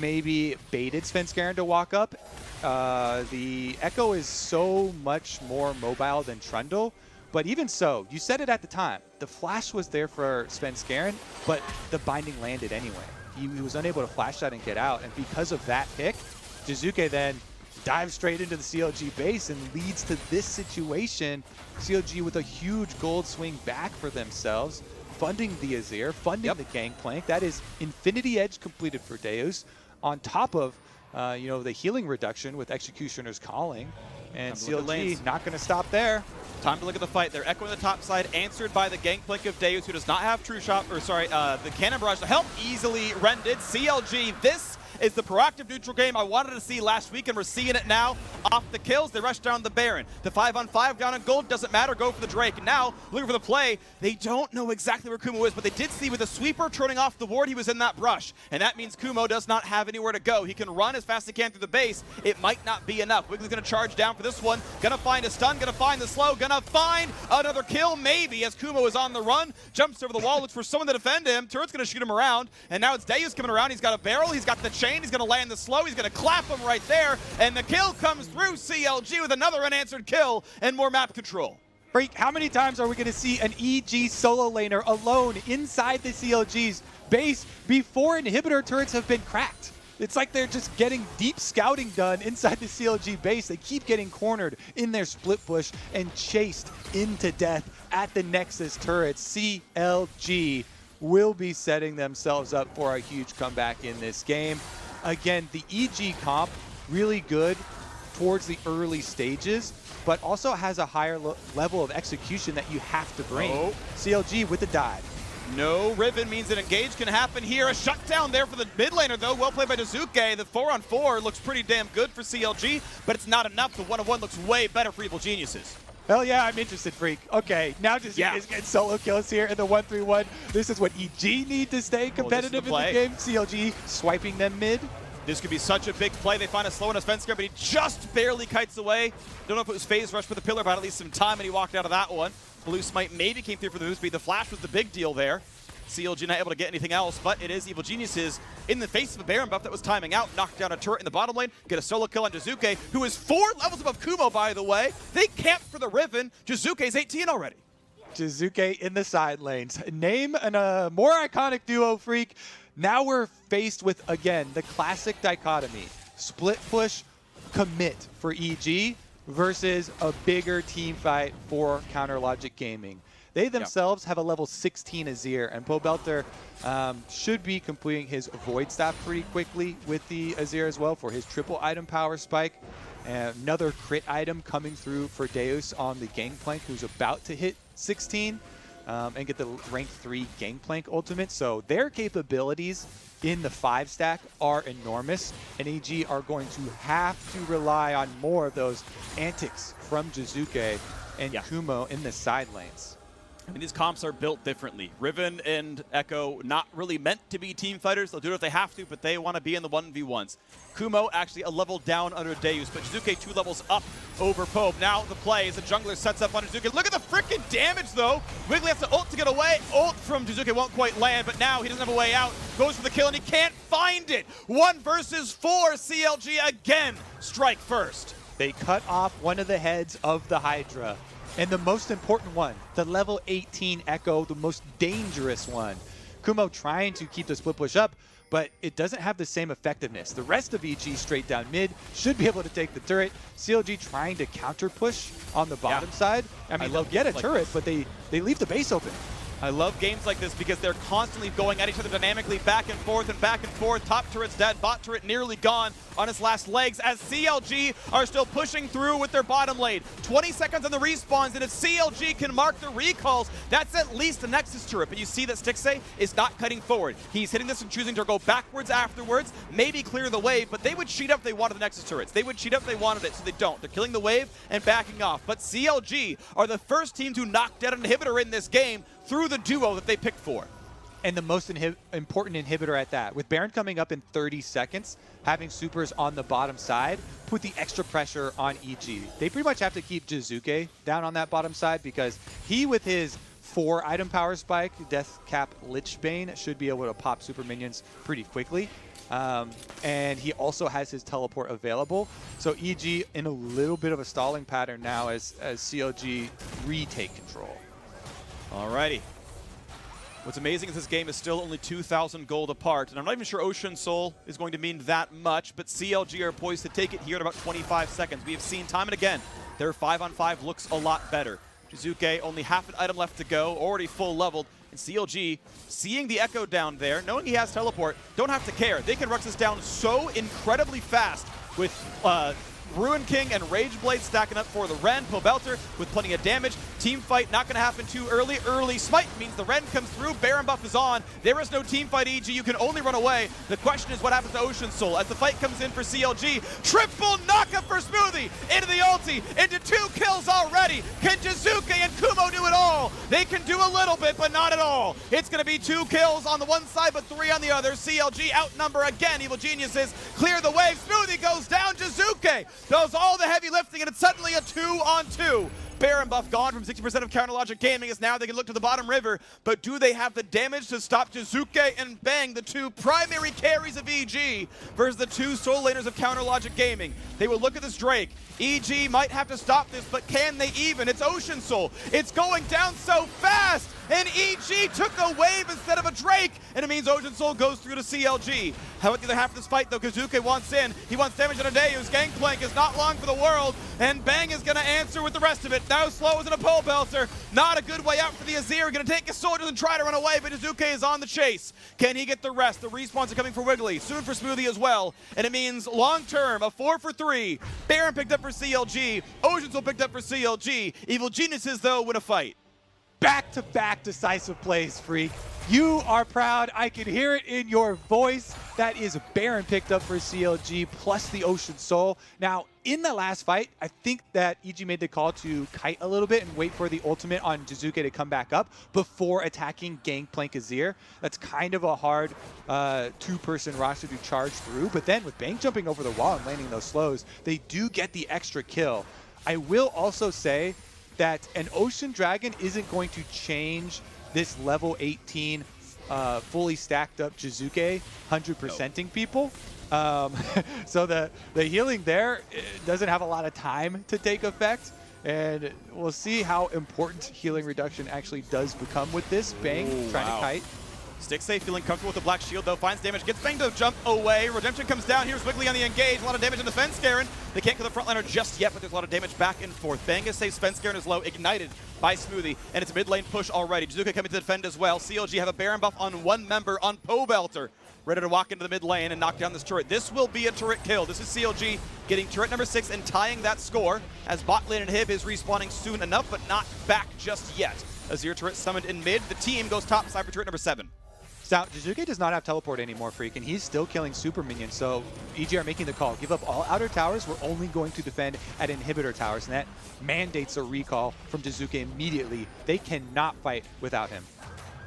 maybe baited Svenskeren to walk up. The Ekko is so much more mobile than Trundle, but even so, you said it at the time, the flash was there for Svenskeren, but the binding landed anyway. He was unable to flash that and get out, and because of that pick, Jiizuke then dives straight into the CLG base and leads to this situation. CLG with a huge gold swing back for themselves, funding the Azir, funding the Gangplank. That is Infinity Edge completed for Deus, on top of you know, the healing reduction with Executioner's Calling. And CLG not going to stop there. Time to look at the fight. They're echoing the top side, answered by the Gangplank of Deus, who does not have True Shot, or sorry, the Cannon Barrage to help easily rended. CLG, this is the proactive neutral game I wanted to see last week, and we're seeing it now. Off the kills, they rush down the Baron. The 5-on-5 down on gold, doesn't matter, go for the Drake. And now, looking for the play, they don't know exactly where Kumo is, but they did see with the sweeper turning off the ward, he was in that brush. And that means Kumo does not have anywhere to go. He can run as fast as he can through the base. It might not be enough. Wiggly's gonna charge down for this one. Gonna find a stun, gonna find the slow, gonna find another kill, maybe, as Kumo is on the run. Jumps over the wall, looks for someone to defend him. Turret's gonna shoot him around. And now it's Deus coming around. He's got a barrel, he's got the chain, he's gonna land the slow, he's gonna clap him right there, and the kill comes through. CLG with another unanswered kill and more map control. Freak, how many times are we gonna see an EG solo laner alone inside the CLG's base before inhibitor turrets have been cracked? It's like they're just getting deep scouting done inside the CLG base. They keep getting cornered in their split push and chased into death at the Nexus turrets. CLG will be setting themselves up for a huge comeback in this game. Again, the EG comp, really good towards the early stages, but also has a higher level of execution that you have to bring. CLG with the dive. No Riven means an engage can happen here. A shutdown there for the mid laner, though. Well played by Jiizuke. The 4-on-4 looks pretty damn good for CLG, but it's not enough. The 1-on-1 looks way better for Evil Geniuses. Hell yeah, I'm interested, Freak. Okay, now Jiizuke is getting solo kills here in the 1-3-1. This is what EG need to stay competitive in the game. CLG swiping them mid. This could be such a big play. They find a slow and a Svenskeren, but he just barely kites away. Don't know if it was phase rush for the pillar, but at least some time, and he walked out of that one. Blue Smite maybe came through for the move speed. The flash was the big deal there. CLG not able to get anything else, but it is Evil Geniuses in the face of a Baron buff that was timing out. Knocked down a turret in the bottom lane, get a solo kill on Jiizuke, who is 4 levels above Kumo, by the way. They camped for the Riven. Jiizuke's 18 already. Jiizuke in the side lanes. Name a more iconic duo, Freak. Now we're faced with, again, the classic dichotomy. Split push, commit for EG versus a bigger team fight for Counter Logic Gaming. They themselves have a level 16 Azir, and Pobelter should be completing his Void Staff pretty quickly with the Azir as well for his triple item power spike. Another crit item coming through for Deus on the Gangplank, who's about to hit 16 and get the rank 3 Gangplank ultimate. So their capabilities in the 5 stack are enormous, and EG are going to have to rely on more of those antics from Jiizuke and Kumo in the side lanes. I mean, these comps are built differently. Riven and Ekko, not really meant to be team fighters. They'll do it if they have to, but they want to be in the 1v1s. Kumo actually a level down under Deus, but Jiizuke 2 levels up over Pobe. Now the play as the jungler sets up on Jiizuke. Look at the freaking damage, though. Wiggily has to ult to get away. Ult from Jiizuke won't quite land, but now he doesn't have a way out. Goes for the kill, and he can't find it. 1 versus 4. CLG again strike first. They cut off one of the heads of the Hydra. And the most important one, the level 18 Ekko, the most dangerous one. Kumo trying to keep the split push up, but it doesn't have the same effectiveness. The rest of EG straight down mid should be able to take the turret. CLG trying to counter push on the bottom side. I mean, they'll get a turret, but they leave the base open. I love games like this because they're constantly going at each other dynamically, back and forth and back and forth. Top turret's dead, bot turret nearly gone on his last legs as CLG are still pushing through with their bottom lane. 20 seconds on the respawns, and if CLG can mark the recalls, that's at least the Nexus turret. But you see that Stixxay is not cutting forward. He's hitting this and choosing to go backwards afterwards, maybe clear the wave, but they would cheat up if they wanted the Nexus turrets. They would cheat up if they wanted it, so they don't. They're killing the wave and backing off. But CLG are the first team to knock down an inhibitor in this game through the duo that they picked for. And the most important inhibitor at that. With Baron coming up in 30 seconds, having supers on the bottom side, put the extra pressure on EG. They pretty much have to keep Jiizuke down on that bottom side because he, with his 4 item power spike, Death Cap Lichbane, should be able to pop super minions pretty quickly. And he also has his teleport available. So EG in a little bit of a stalling pattern now as CLG retake control. Alrighty. What's amazing is this game is still only 2,000 gold apart, and I'm not even sure Ocean Soul is going to mean that much, but CLG are poised to take it here in about 25 seconds. We have seen time and again, their 5-on-5 looks a lot better. Jiizuke, only half an item left to go, already full leveled, and CLG, seeing the Ekko down there, knowing he has teleport, don't have to care. They can rush this down so incredibly fast with Ruin King and Rage Blade stacking up for the Ren. Pobelter with plenty of damage. Team fight not going to happen too early. Early smite means the Ren comes through. Baron buff is on. There is no team fight, EG. You can only run away. The question is what happens to Ocean Soul as the fight comes in for CLG. Triple knockup for Smoothie into the ulti. Into 2 kills already. Can Jiizuke and Kumo do it all? They can do a little bit, but not at all. It's going to be 2 kills on the one side, but 3 on the other. CLG outnumber again. Evil Geniuses clear the wave. Smoothie goes down. Jiizuke does all the heavy lifting, and it's suddenly a 2-on-2. Baron buff gone from 60% of Counter Logic Gaming as now they can look to the bottom river, but do they have the damage to stop Jiizuke and Bang, the 2 primary carries of EG, versus the 2 soul laners of Counter Logic Gaming? They will look at this Drake. EG might have to stop this, but can they even? It's Ocean Soul. It's going down so fast, and EG took the wave instead of a Drake, and it means Ocean Soul goes through to CLG. How about the other half of this fight, though? Jiizuke wants in. He wants damage on a Deus. Gangplank is not long for the world, and Bang is going to answer with the rest of it. Now slow as in a Pobelter. Not a good way out for the Azir. Going to take his soldiers and try to run away, but Jiizuke is on the chase. Can he get the rest? The respawns are coming for Wiggily. Soon for Smoothie as well. And it means long-term, a 4 for 3. Baron picked up for CLG. Ocean Soul picked up for CLG. Evil Geniuses, though, win a fight. Back-to-back decisive plays, Freak. You are proud. I can hear it in your voice. That is Baron picked up for CLG plus the Ocean Soul. Now, in the last fight, I think that EG made the call to kite a little bit and wait for the ultimate on Jiizuke to come back up before attacking Gangplank Azir. That's kind of a hard 2-person roster to charge through. But then with Bang jumping over the wall and landing those slows, they do get the extra kill. I will also say that an Ocean Dragon isn't going to change this level 18 fully stacked up Jiizuke 100%ing people. So the healing there doesn't have a lot of time to take effect, and we'll see how important healing reduction actually does become with this. Bang trying to kite. Stixxay feeling comfortable with the black shield, though, finds damage, gets Bang to jump away. Redemption comes down. Here's Wiggily on the engage. A lot of damage on the Svenskeren. They can't kill the frontliner just yet, but there's a lot of damage back and forth. Bang is safe. Svenskeren is low, ignited by Smoothie, and it's a mid lane push already. Jiizuke coming to defend as well. CLG have a Baron buff on 1 member on Pobelter, ready to walk into the mid lane and knock down this turret. This will be a turret kill. This is CLG getting turret number 6 and tying that score, as bot lane and Hib is respawning soon enough, but not back just yet. Azir turret summoned in mid. The team goes top side for turret number 7. Now, Jiizuke does not have teleport anymore, Freak, and he's still killing super minions, so EG are making the call. Give up all outer towers, we're only going to defend at inhibitor towers, and that mandates a recall from Jiizuke immediately. They cannot fight without him.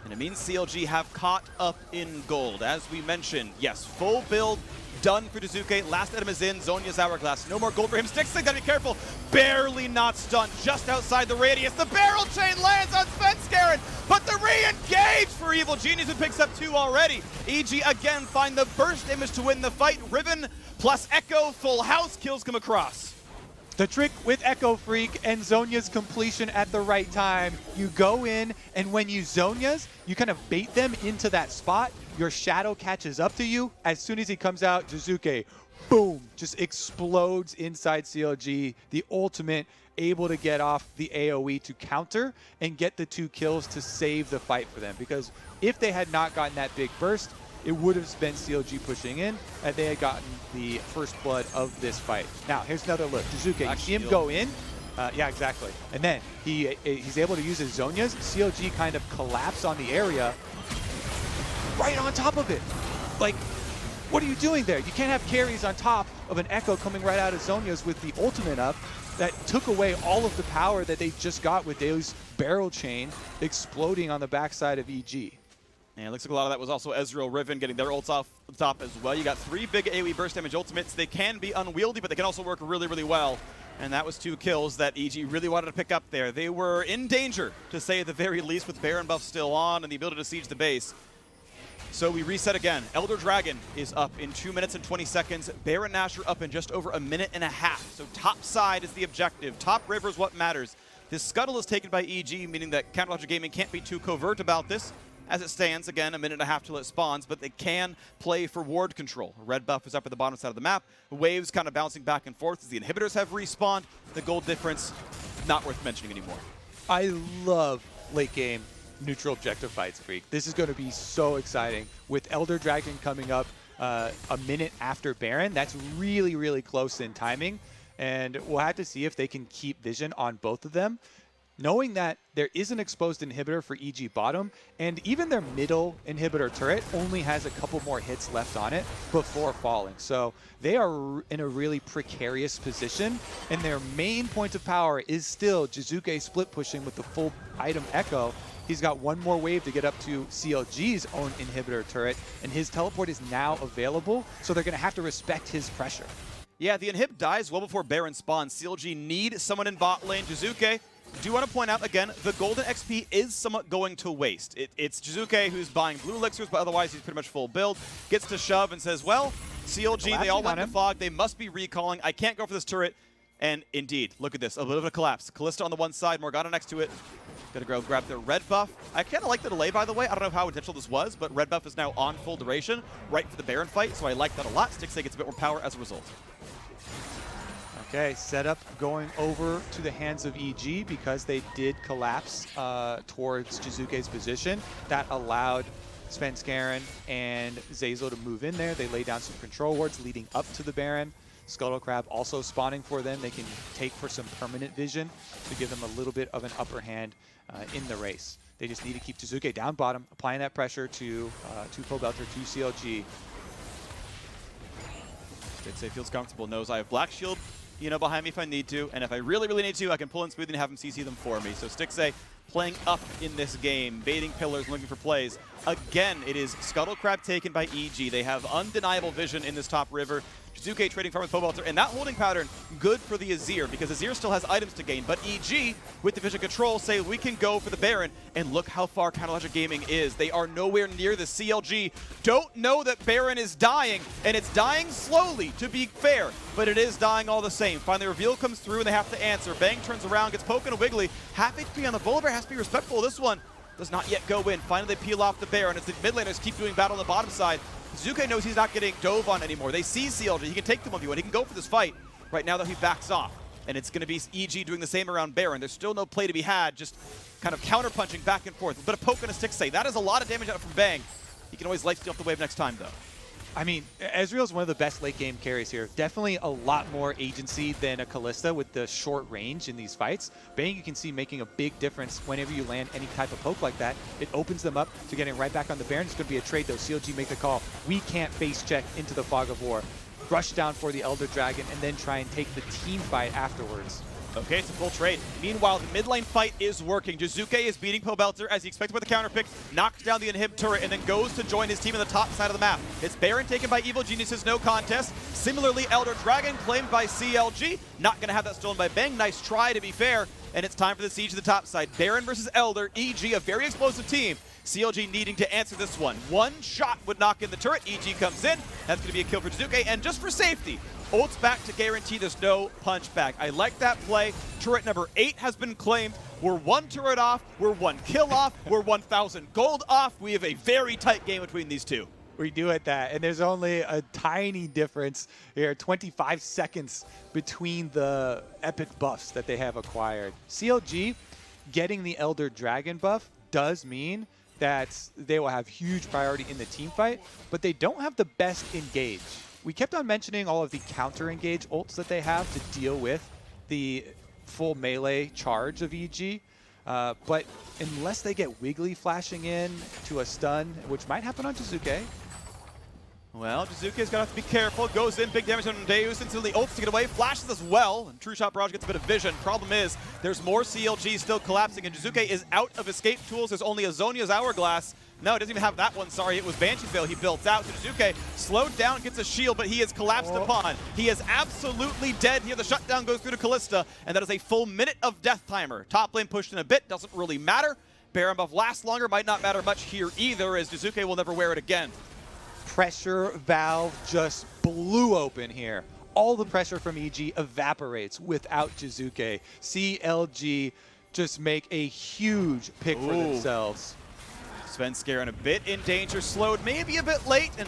And it means CLG have caught up in gold. As we mentioned, yes, full build done for Jiizuke. Last item is in, Zhonya's Hourglass. No more gold for him. Stixxay, gotta be careful. Barely not stunned, just outside the radius. The barrel chain lands on Svenskeren, but the re-engage for Evil Genius, who picks up 2 already. EG again find the burst image to win the fight. Riven plus Ekko, full house, kills come across. The trick with Ekko, Freak, and Zhonya's completion at the right time. You go in, and when you Zhonya's, you kind of bait them into that spot. Your shadow catches up to you. As soon as he comes out, Jiizuke, boom, just explodes inside CLG. The ultimate, able to get off the AoE to counter and get the 2 kills to save the fight for them. Because if they had not gotten that big burst, it would have been CLG pushing in, and they had gotten the first blood of this fight. Now, here's another look. Jiizuke, you see him go in? Yeah, exactly. And then he's able to use his Zhonya's. CLG kind of collapse on the area right on top of it. Like, what are you doing there? You can't have carries on top of an Ekko coming right out of Zhonya's with the ultimate up. That took away all of the power that they just got with Deus' barrel chain exploding on the backside of EG. And it looks like a lot of that was also Ezreal, Riven getting their ults off the top as well. You got 3 big AoE burst damage ultimates. They can be unwieldy, but they can also work really, really well. And that was 2 kills that EG really wanted to pick up there. They were in danger, to say at the very least, with Baron buff still on and the ability to siege the base. So we reset again. Elder Dragon is up in 2 minutes and 20 seconds. Baron Nashor up in just over a minute and a half. So top side is the objective. Top river is what matters. This scuttle is taken by EG, meaning that Counterlogic Gaming can't be too covert about this. As it stands, again, a minute and a half till it spawns, but they can play for ward control. Red buff is up at the bottom side of the map. Waves kind of bouncing back and forth as the inhibitors have respawned. The gold difference, not worth mentioning anymore. I love late game neutral objective fights, Freak. This is going to be so exciting. With Elder Dragon coming up a minute after Baron, that's really, really close in timing. And we'll have to see if they can keep vision on both of them. Knowing that there is an exposed inhibitor for EG bottom, and even their middle inhibitor turret only has a couple more hits left on it before falling. So they are in a really precarious position, and their main point of power is still Jiizuke split pushing with the full item Ekko. He's got 1 more wave to get up to CLG's own inhibitor turret, and his teleport is now available, so they're going to have to respect his pressure. Yeah, the inhib dies well before Baron spawns. CLG need someone in bot lane. Jiizuke, do want to point out again, the golden XP is somewhat going to waste. It's Jiizuke who's buying blue elixirs, but otherwise he's pretty much full build. Gets to shove and says, well, CLG, they all went to fog. They must be recalling. I can't go for this turret. And indeed, look at this, a bit of a collapse. Kalista on the one side, Morgana next to it. Gonna go grab their red buff. I kind of like the delay, by the way. I don't know how intentional this was, but red buff is now on full duration, right for the Baron fight, so I like that a lot. Stixxay gets a bit more power as a result. Okay, setup going over to the hands of EG because they did collapse towards Jiizuke's position. That allowed Svenskeren and Zeyzal to move in there. They lay down some control wards leading up to the Baron. Scuttle Crab also spawning for them. They can take for some permanent vision to give them a little bit of an upper hand in the race. They just need to keep Jiizuke down bottom, applying that pressure to Pobelter, to CLG. Stixxay feels comfortable, knows I have Black Shield, behind me if I need to, and if I really, really need to, I can pull in Smoothie and have him CC them for me. So Stixxay playing up in this game, baiting pillars, looking for plays. Again, it is Scuttle Crab taken by EG. They have undeniable vision in this top river. Jiizuke trading farm with Pobelter, and that holding pattern, good for the Azir, because Azir still has items to gain, but EG, with the vision control, say we can go for the Baron, and look how far Counterlogic Gaming is. They are nowhere near the CLG. Don't know that Baron is dying, and it's dying slowly, to be fair, but it is dying all the same. Finally, reveal comes through, and they have to answer. Bang turns around, gets poked and a Wiggily. Half HP on the Volibear, has to be respectful of this one. Does not yet go in. Finally, they peel off the Baron as the mid laners keep doing battle on the bottom side. Jiizuke knows he's not getting dove on anymore. They see CLG. He can take them on you, and he can go for this fight. Right now, though, he backs off. And it's going to be EG doing the same around Baron. There's still no play to be had, just kind of counter-punching back and forth. A bit of poke and a Stixxay. That is a lot of damage out from Bang. He can always light steal off the wave next time, though. I mean, Ezreal is one of the best late game carries here. Definitely a lot more agency than a Kalista with the short range in these fights. Bang, you can see making a big difference whenever you land any type of poke like that. It opens them up to getting right back on the Baron. It's going to be a trade though. CLG make the call. We can't face check into the Fog of War. Rush down for the Elder Dragon and then try and take the team fight afterwards. Okay, it's a full trade. Meanwhile, the mid lane fight is working. Jiizuke is beating Pobelter as he expected with the counter pick, knocks down the inhib turret, and then goes to join his team on the top side of the map. It's Baron taken by Evil Geniuses, no contest. Similarly, Elder Dragon claimed by CLG. Not going to have that stolen by Bang. Nice try, to be fair. And it's time for the siege to the top side. Baron versus Elder, EG, a very explosive team. CLG needing to answer this one. One shot would knock in the turret. EG comes in. That's going to be a kill for Jiizuke. And just for safety, ults back to guarantee there's no punch back. I like that play. Turret number 8 has been claimed. We're 1 turret off. We're 1 kill off. We're 1,000 gold off. We have a very tight game between these two. We do at that, and there's only a tiny difference here, 25 seconds between the epic buffs that they have acquired. CLG getting the Elder Dragon buff does mean that they will have huge priority in the team fight, but they don't have the best engage. We kept on mentioning all of the counter engage ults that they have to deal with the full melee charge of EG. But unless they get Wiggily flashing in to a stun, which might happen on Jiizuke. Well, Jiizuke's gonna have to be careful. Goes in, big damage on Deus until the ults to get away. Flashes as well, and True Shot Barrage gets a bit of vision. Problem is, there's more CLG still collapsing, and Jiizuke is out of escape tools. There's only a Zhonya's Hourglass. No, it doesn't even have that one, sorry. It was Banshee's Veil he built out. So Jiizuke slowed down, gets a shield, but he is collapsed upon. He is absolutely dead here. The shutdown goes through to Kalista, and that is a full minute of death timer. Top lane pushed in a bit, doesn't really matter. Baron buff lasts longer, might not matter much here either, as Jiizuke will never wear it again. Pressure valve just blew open here. All the pressure from EG evaporates without Jiizuke. CLG just make a huge pick for themselves. Svenskeren a bit in danger, slowed maybe a bit late, and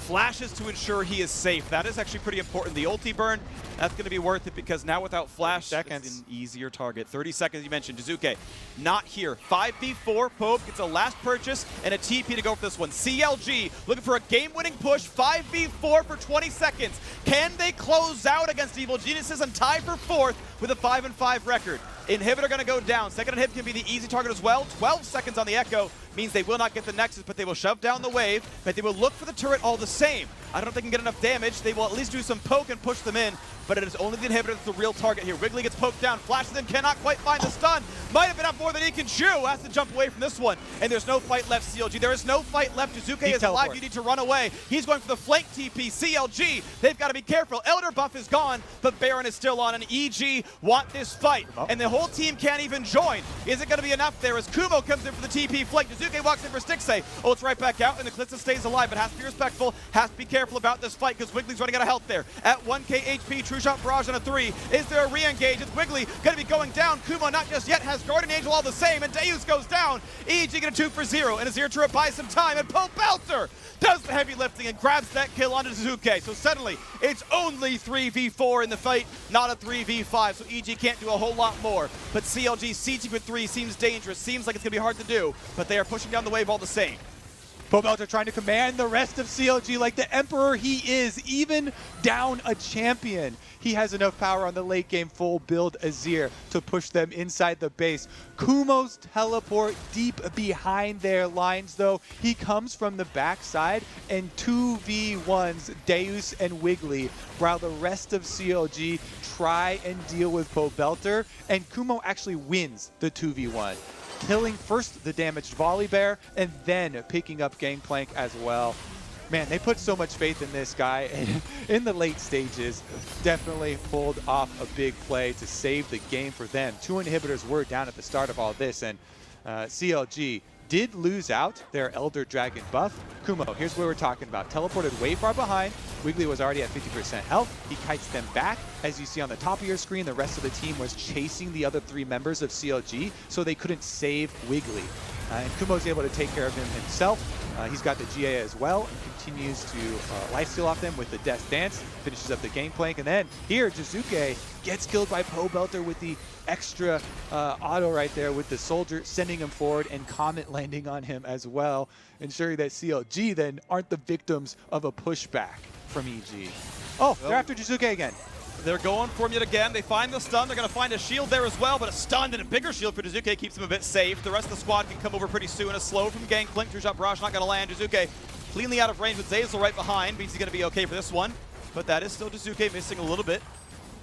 flashes to ensure he is safe. That is actually pretty important. The ulti burn, that's going to be worth it because now without flash, it's an easier target. 30 seconds, you mentioned. Jiizuke not here. 5v4, Pope gets a last purchase and a TP to go for this one. CLG looking for a game-winning push. 5v4 for 20 seconds. Can they close out against Evil Geniuses and tie for 4th with a 5-5 record? Inhibitor going to go down. Second inhib can be the easy target as well. 12 seconds on the Ekko means they will not get the Nexus, but they will shove down the wave, but they will look for the turret all the same. I don't know if they can get enough damage. They will at least do some poke and push them in, but it is only the inhibitor that's the real target here. Wiggily gets poked down, flashes in, cannot quite find the stun. Might have been up more than he can chew. Has to jump away from this one, and there's no fight left, CLG. There is no fight left. Jiizuke is alive. You need to run away. He's going for the flank TP. CLG, they've got to be careful. Elder buff is gone, but Baron is still on, and EG want this fight, and the whole team can't even join. Is it going to be enough there as Kumo comes in for the TP flank? Jiizuke walks in for Stixxay. Oh, it's right back out, and the Kalista stays alive, but has to be respectful, has to be careful about this fight because Wiggly's running out of health there. At 1k HP, True Shot Barrage on a 3. Is there a re-engage? It's Wiggily going to be going down. Kumo not just yet, has Guardian Angel all the same, and Deus goes down. EG get a 2 for 0, and Azir to buy some time, and Pobelter does the heavy lifting and grabs that kill onto Jiizuke. So suddenly, it's only 3v4 in the fight, not a 3v5, so EG can't do a whole lot more. But CLG sieging with 3 seems dangerous, seems like it's going to be hard to do, but they are pushing down the wave all the same. Pobelter trying to command the rest of CLG like the Emperor he is, even down a champion. He has enough power on the late game full build Azir to push them inside the base. Kumo's teleport deep behind their lines though. He comes from the backside and 2v1s Deus and Wiggily while the rest of CLG try and deal with Pobelter, and Kumo actually wins the 2v1. Killing first the damaged Volibear and then picking up Gangplank as well. Man, they put so much faith in this guy, and in the late stages, definitely pulled off a big play to save the game for them. 2 inhibitors were down at the start of all this, and CLG did lose out their Elder Dragon buff. Kumo, here's what we're talking about. Teleported way far behind. Wiggily was already at 50% health. He kites them back. As you see on the top of your screen, the rest of the team was chasing the other 3 members of CLG, so they couldn't save Wiggily. And Kumo's able to take care of him himself. He's got the GA as well and continues to lifesteal off them with the Death Dance, finishes up the Gangplank, and then here Jiizuke gets killed by Pobelter with the extra auto right there with the soldier, sending him forward and Comet landing on him as well, ensuring that CLG then aren't the victims of a pushback from EG. Oh, they're after Jiizuke again. They're going for him yet again. They find the stun. They're going to find a shield there as well, but a stun and a bigger shield for Jiizuke keeps him a bit safe. The rest of the squad can come over pretty soon. A slow from Gangplank. Two-shot barrage not going to land. Jiizuke cleanly out of range with Zeyzal right behind. Means he's going to be okay for this one, but that is still Jiizuke missing a little bit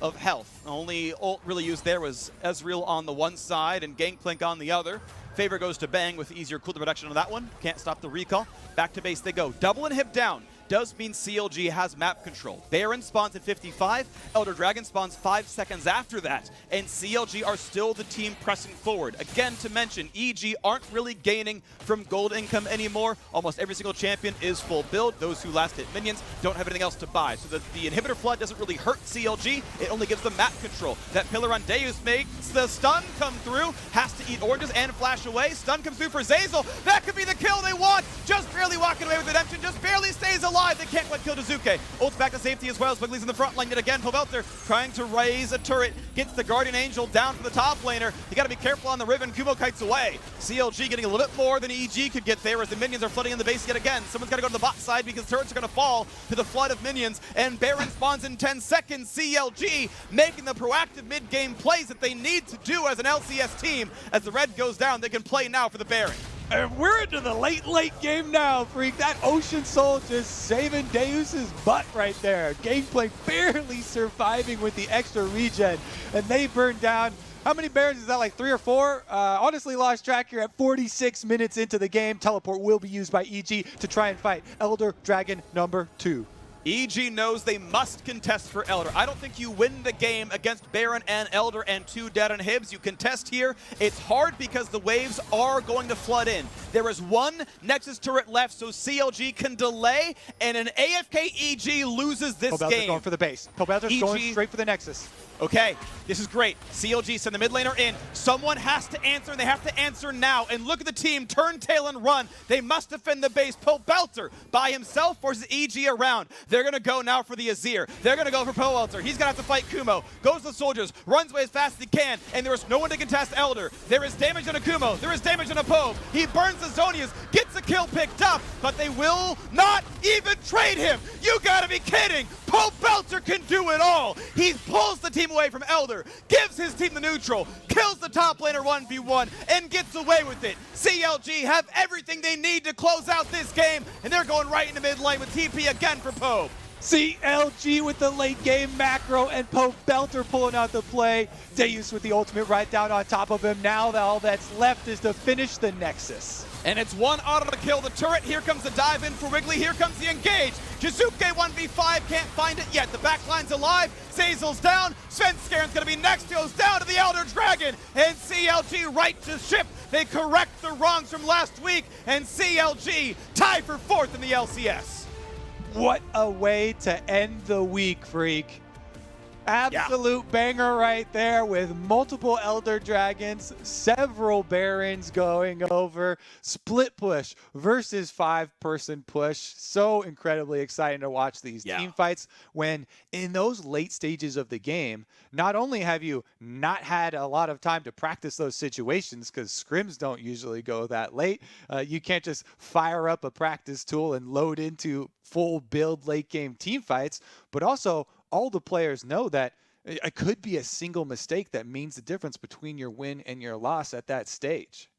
of health. The only ult really used there was Ezreal on the one side and Gangplank on the other. Favor goes to Bang with easier cooldown reduction on that one. Can't stop the recall. Back to base they go. Double inhib down. Does mean CLG has map control. Baron spawns at 55, Elder Dragon spawns 5 seconds after that, and CLG are still the team pressing forward. Again, to mention, EG aren't really gaining from gold income anymore. Almost every single champion is full build. Those who last hit minions don't have anything else to buy. So the inhibitor flood doesn't really hurt CLG, it only gives them map control. That pillar on Deus makes the stun come through, has to eat oranges and flash away. Stun comes through for Zeyzal. That could be the kill they want. Just barely walking away with redemption, just barely stays alive. They can't quite kill Jiizuke. Ult's back to safety as well as Wiggly's in the front line yet again. Pobelter trying to raise a turret, gets the Guardian Angel down for the top laner. You gotta be careful on the Riven. Kumo kites away. CLG getting a little bit more than EG could get there as the minions are flooding in the base yet again. Someone's gotta go to the bot side because turrets are gonna fall to the flood of minions, and Baron spawns in 10 seconds. CLG making the proactive mid-game plays that they need to do as an LCS team. As the red goes down, they can play now for the Baron. And we're into the late game now, Freak. That Ocean Soul just saving Deus's butt right there. Gangplank barely surviving with the extra regen, and they burn down. How many Barons is that, like 3 or 4? Honestly lost track here at 46 minutes into the game. Teleport will be used by EG to try and fight Elder Dragon number 2. EG knows they must contest for Elder. I don't think you win the game against Baron and Elder and 2 dead inhibs. You contest here. It's hard because the waves are going to flood in. There is 1 Nexus turret left, so CLG can delay, and an AFK EG loses this game. Going for the base. Pobelter's going straight for the Nexus. Okay, this is great. CLG send the mid laner in. Someone has to answer, and they have to answer now. And look at the team, turn, tail, and run. They must defend the base. Pobelter by himself forces EG around. They're going to go now for the Azir. They're going to go for Pobelter. He's going to have to fight Kumo. Goes to the soldiers, runs away as fast as he can, and there is no one to contest Elder. There is damage on a Kumo. There is damage on a Pobe. He burns the Zonias, gets the kill picked up, but they will not even trade him. You got to be kidding. Pobelter can do it all. He pulls the team away from Elder, gives his team the neutral, kills the top laner 1v1, and gets away with it. CLG have everything they need to close out this game, and they're going right into mid lane with TP again for Pobe. CLG with the late game macro and Pobelter pulling out the play. Deus with the ultimate right down on top of him. Now all that's left is to finish the Nexus. And it's 1 auto to kill the turret. Here comes the dive in for Wiggily. Here comes the engage. Jiizuke 1v5, can't find it yet. The backline's alive. Zeyzal's down. Svenskeren's gonna be next. Goes down to the Elder Dragon. And CLG right to ship. They correct the wrongs from last week. And CLG tie for 4th in the LCS. What a way to end the week, Freak. Absolute banger right there with multiple Elder Dragons, several Barons going over, split push versus 5-person push. So incredibly exciting to watch these team fights when in those late stages of the game, not only have you not had a lot of time to practice those situations because scrims don't usually go that late, you can't just fire up a practice tool and load into full build late game team fights, but also all the players know that it could be a single mistake that means the difference between your win and your loss at that stage.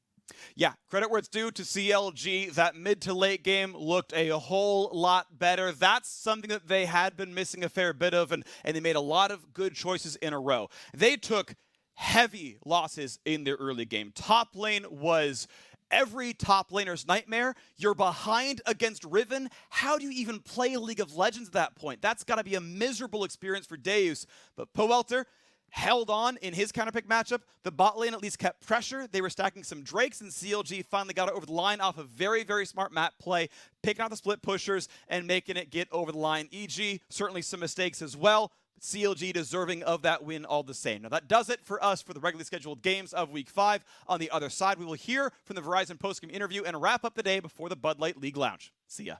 Yeah, credit where it's due to CLG. That mid to late game looked a whole lot better. That's something that they had been missing a fair bit of, and they made a lot of good choices in a row. They took heavy losses in their early game. Top lane was every top laner's nightmare. You're behind against Riven. How do you even play League of Legends at that point? That's got to be a miserable experience for Deus. But Pobelter held on in his counterpick matchup. The bot lane at least kept pressure. They were stacking some Drakes, and CLG finally got it over the line off a very, very smart map play, picking out the split pushers and making it get over the line. EG, certainly some mistakes as well. CLG deserving of that win all the same. Now that does it for us for the regularly scheduled games of Week 5. On the other side, we will hear from the Verizon postgame interview and wrap up the day before the Bud Light League Lounge. See ya.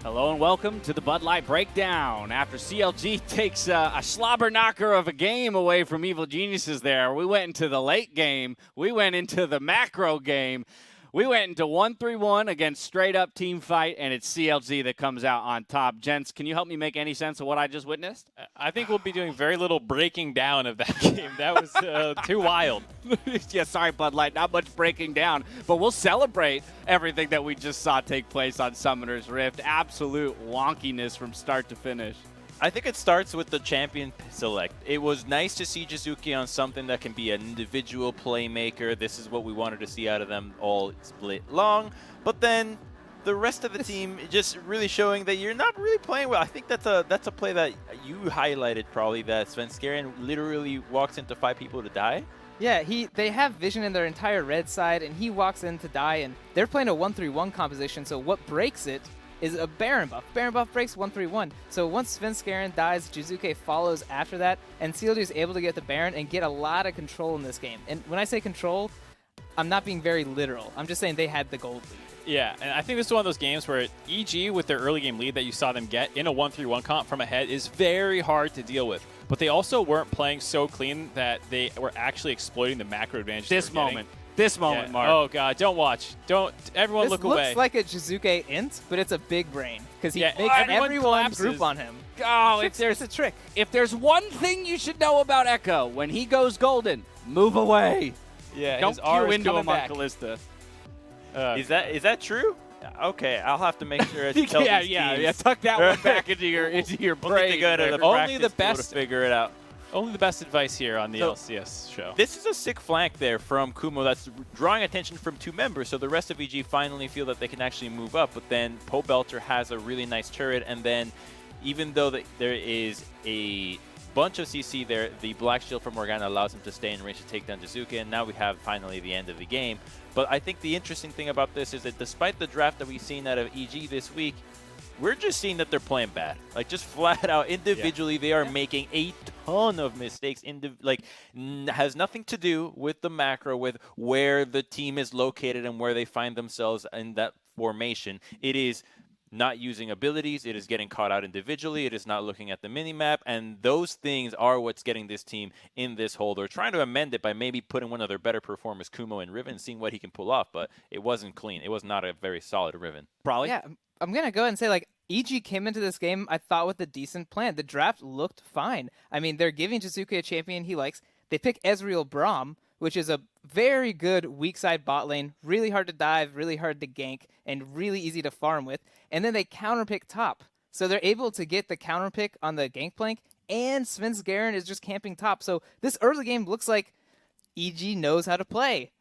Hello and welcome to the Bud Light Breakdown. After CLG takes a slobber knocker of a game away from Evil Geniuses there, we went into the late game. We went into the macro game. We went into 1-3-1 against straight up team fight, and it's CLG that comes out on top. Gents, can you help me make any sense of what I just witnessed? I think we'll be doing very little breaking down of that game. That was too wild. Yeah, sorry, Bud Light, not much breaking down, but we'll celebrate everything that we just saw take place on Summoner's Rift. Absolute wonkiness from start to finish. I think it starts with the champion select. It was nice to see Jiizuke on something that can be an individual playmaker. This is what we wanted to see out of them all split long. But then the rest of the team just really showing that you're not really playing well. I think that's a play that you highlighted probably, that Svenskeren literally walks into 5 people to die. Yeah, they have vision in their entire red side, and he walks in to die, and they're playing a 1-3-1 composition, so what breaks it is a Baron buff. Baron buff breaks 1-3-1. So once Svenskeren dies, Jiizuke follows after that, and CLG is able to get the Baron and get a lot of control in this game. And when I say control, I'm not being very literal. I'm just saying they had the gold lead. Yeah, and I think this is one of those games where EG, with their early game lead that you saw them get in a 1-3-1 comp from ahead, is very hard to deal with. But they also weren't playing so clean that they were actually exploiting the macro advantage. This moment, Mark. Oh, God, don't watch. Don't. Everyone look away. This looks like a Jiizuke int, but it's a big brain, because he makes everyone everyone group on him. Oh, It's a trick. If there's one thing you should know about Ekko, when he goes golden, move away. Yeah, Don't his R queue is into coming him on back. Kalista. Is that true? Okay, I'll have to make sure to tell these teams. Tuck that one back into your brain. Only the best to figure it out. Only the best advice here on the LCS show. This is a sick flank there from Kumo that's drawing attention from 2 members, so the rest of EG finally feel that they can actually move up, but then Pobelter has a really nice turret, and then even though there is a bunch of CC there, the Black Shield from Morgana allows him to stay in range to take down Jiizuke, and now we have finally the end of the game. But I think the interesting thing about this is that despite the draft that we've seen out of EG this week, we're just seeing that they're playing bad. Like, just flat out, individually, they are making a ton of mistakes. Has nothing to do with the macro, with where the team is located and where they find themselves in that formation. It is not using abilities. It is getting caught out individually. It is not looking at the minimap. And those things are what's getting this team in this hole. They're trying to amend it by maybe putting one of their better performers, Kumo and Riven, seeing what he can pull off. But it wasn't clean. It was not a very solid Riven. Probably. Yeah, I'm going to go ahead and say, like, EG came into this game, I thought, with a decent plan. The draft looked fine. I mean, they're giving Jiizuke a champion he likes. They pick Ezreal Braum, which is a very good weak side bot lane, really hard to dive, really hard to gank, and really easy to farm with. And then they counterpick top. So they're able to get the counterpick on the Gangplank, and Svenskeren is just camping top. So this early game looks like EG knows how to play.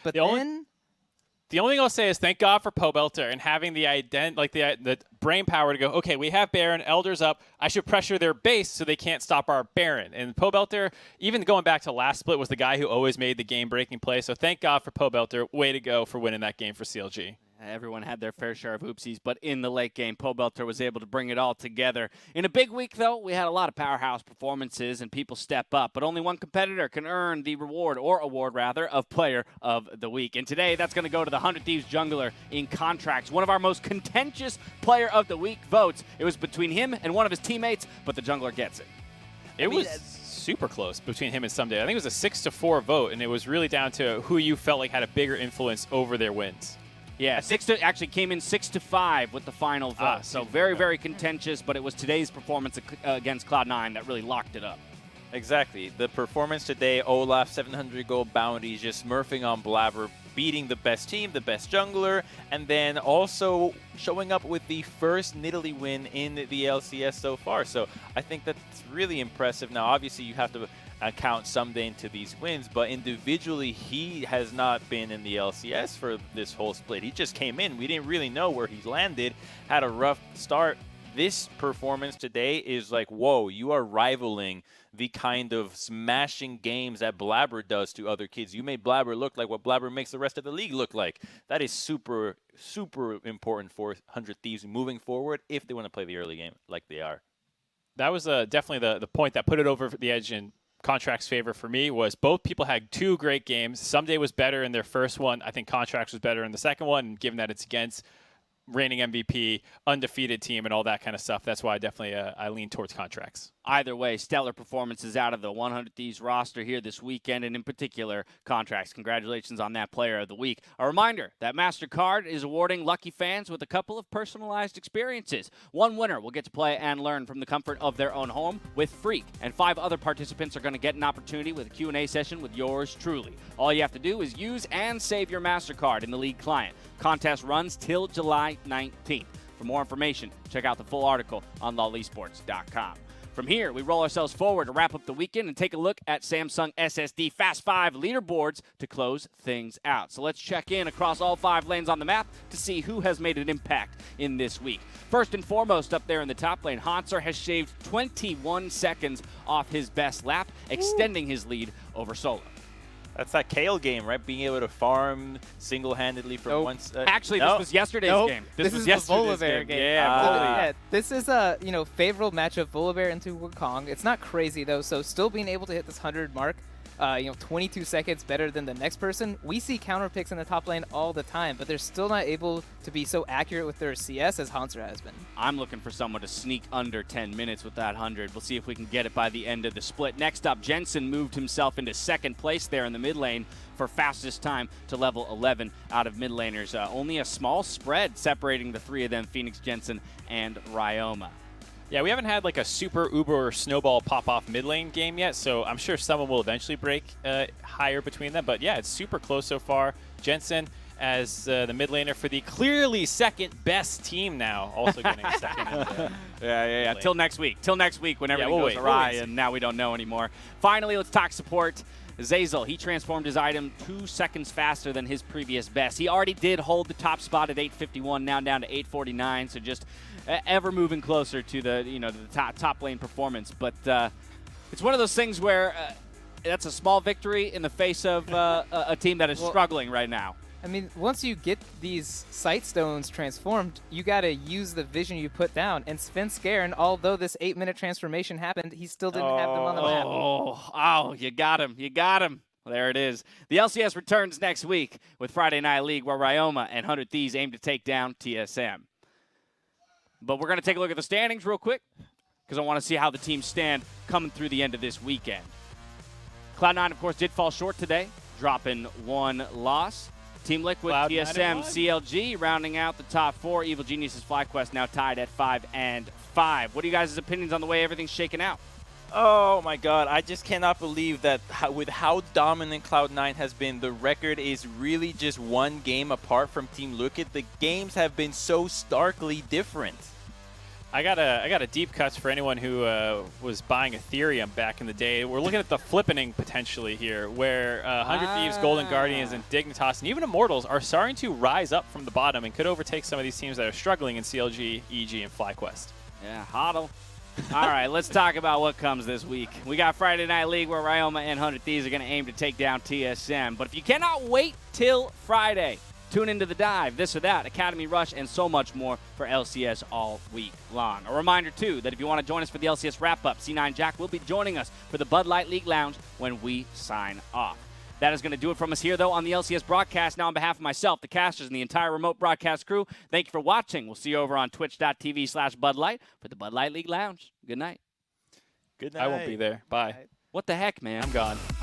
But The only thing I'll say is thank God for Pobelter and having the brain power to go, okay, we have Baron, Elder's up. I should pressure their base so they can't stop our Baron. And Pobelter, even going back to last split, was the guy who always made the game-breaking play. So thank God for Pobelter. Way to go for winning that game for CLG. Everyone had their fair share of oopsies, but in the late game, Pobelter was able to bring it all together. In a big week, though, we had a lot of powerhouse performances and people step up, but only one competitor can earn the award, rather, of Player of the Week. And today, that's going to go to the 100 Thieves jungler in Contracts, one of our most contentious Player of the Week votes. It was between him and one of his teammates, but the jungler gets it. It was super close between him and Someday. I think it was a 6-4 vote, and it was really down to who you felt like had a bigger influence over their wins. Yeah, actually came in 6-5 with the final vote. So very, very contentious, but it was today's performance against Cloud9 that really locked it up. Exactly. The performance today, Olaf, 700 gold bounties, just smurfing on Blabber, beating the best team, the best jungler, and then also showing up with the first Nidalee win in the LCS so far. So I think that's really impressive. Now, obviously, you have to count Someday into these wins, but individually, he has not been in the LCS for this whole split. He just came in. We didn't really know where he landed, had a rough start. This performance today is like, whoa, you are rivaling the kind of smashing games that Blabber does to other kids. You made Blabber look like what Blabber makes the rest of the league look like. That is super, super important for 100 Thieves moving forward if they want to play the early game like they are. That was definitely the point that put it over the edge in Contract's favor for me. Was both people had 2 great games. Someday was better in their first one. I think Contracts was better in the second one, and given that it's against reigning MVP, undefeated team, and all that kind of stuff, that's why I definitely I lean towards Contracts. Either way, stellar performances out of the 100 Thieves roster here this weekend, and in particular, Contracts. Congratulations on that Player of the Week. A reminder that MasterCard is awarding lucky fans with a couple of personalized experiences. One winner will get to play and learn from the comfort of their own home with Freak, and 5 other participants are going to get an opportunity with a Q&A session with yours truly. All you have to do is use and save your MasterCard in the League client. Contest runs till July 19th. For more information, check out the full article on lawlesports.com. From here, we roll ourselves forward to wrap up the weekend and take a look at Samsung SSD Fast 5 leaderboards to close things out. So let's check in across all 5 lanes on the map to see who has made an impact in this week. First and foremost, up there in the top lane, Hanser has shaved 21 seconds off his best lap, extending his lead over Solo. That's that Kale game, right? Being able to farm single-handedly from once. Actually, this was yesterday's game. This was is the yesterday's Volibear game. Yeah, this is a favorable matchup. Volibear into Wukong. It's not crazy though, so still being able to hit this 100 mark, 22 seconds better than the next person. We see counter picks in the top lane all the time, but they're still not able to be so accurate with their CS as Hanser has been. I'm looking for someone to sneak under 10 minutes with that 100. We'll see if we can get it by the end of the split. Next up, Jensen moved himself into second place there in the mid lane for fastest time to level 11 out of mid laners. Only a small spread separating the 3 of them, Phoenix, Jensen, and Ryoma. Yeah, we haven't had like a super uber snowball pop-off mid lane game yet, so I'm sure someone will eventually break higher between them. But yeah, it's super close so far. Jensen, as the mid laner for the clearly second best team now, also getting a second. Yeah. Till next week. Till next week when everything goes awry and now we don't know anymore. Finally, let's talk support. Zeyzal, he transformed his item 2 seconds faster than his previous best. He already did hold the top spot at 851, now down to 849, so just ever moving closer to the the top lane performance. But it's one of those things where that's a small victory in the face of a team that is struggling right now. I mean, once you get these sight stones transformed, you got to use the vision you put down. And Svenskeren, although this 8-minute transformation happened, he still didn't have them on the map. Oh, you got him. You got him. Well, there it is. The LCS returns next week with Friday Night League, where Ryoma and 100 Thieves aim to take down TSM. But we're going to take a look at the standings real quick, because I want to see how the teams stand coming through the end of this weekend. Cloud9, of course, did fall short today, dropping 1 loss. Team Liquid, TSM, CLG rounding out the top 4. Evil Geniuses, FlyQuest now tied at 5 and 5. What are you guys' opinions on the way everything's shaking out? Oh my god, I just cannot believe that with how dominant Cloud9 has been, the record is really just 1 game apart from Team Liquid. The games have been so starkly different. I got a deep cuts for anyone who was buying Ethereum back in the day. We're looking at the flippening potentially here, where 100 Thieves, Golden Guardians, and Dignitas, and even Immortals are starting to rise up from the bottom and could overtake some of these teams that are struggling in CLG, EG, and FlyQuest. Yeah, hodl. All right, let's talk about what comes this week. We got Friday Night League, where Ryoma and 100 Thieves are going to aim to take down TSM. But if you cannot wait till Friday, tune into The Dive, This or That, Academy Rush, and so much more for LCS all week long. A reminder, too, that if you want to join us for the LCS wrap-up, C9 Jack will be joining us for the Bud Light League Lounge when we sign off. That is going to do it from us here, though, on the LCS broadcast. Now, on behalf of myself, the casters, and the entire remote broadcast crew, thank you for watching. We'll see you over on twitch.tv/Bud Light for the Bud Light League Lounge. Good night. Good night. I won't be there. Bye. What the heck, man? I'm gone.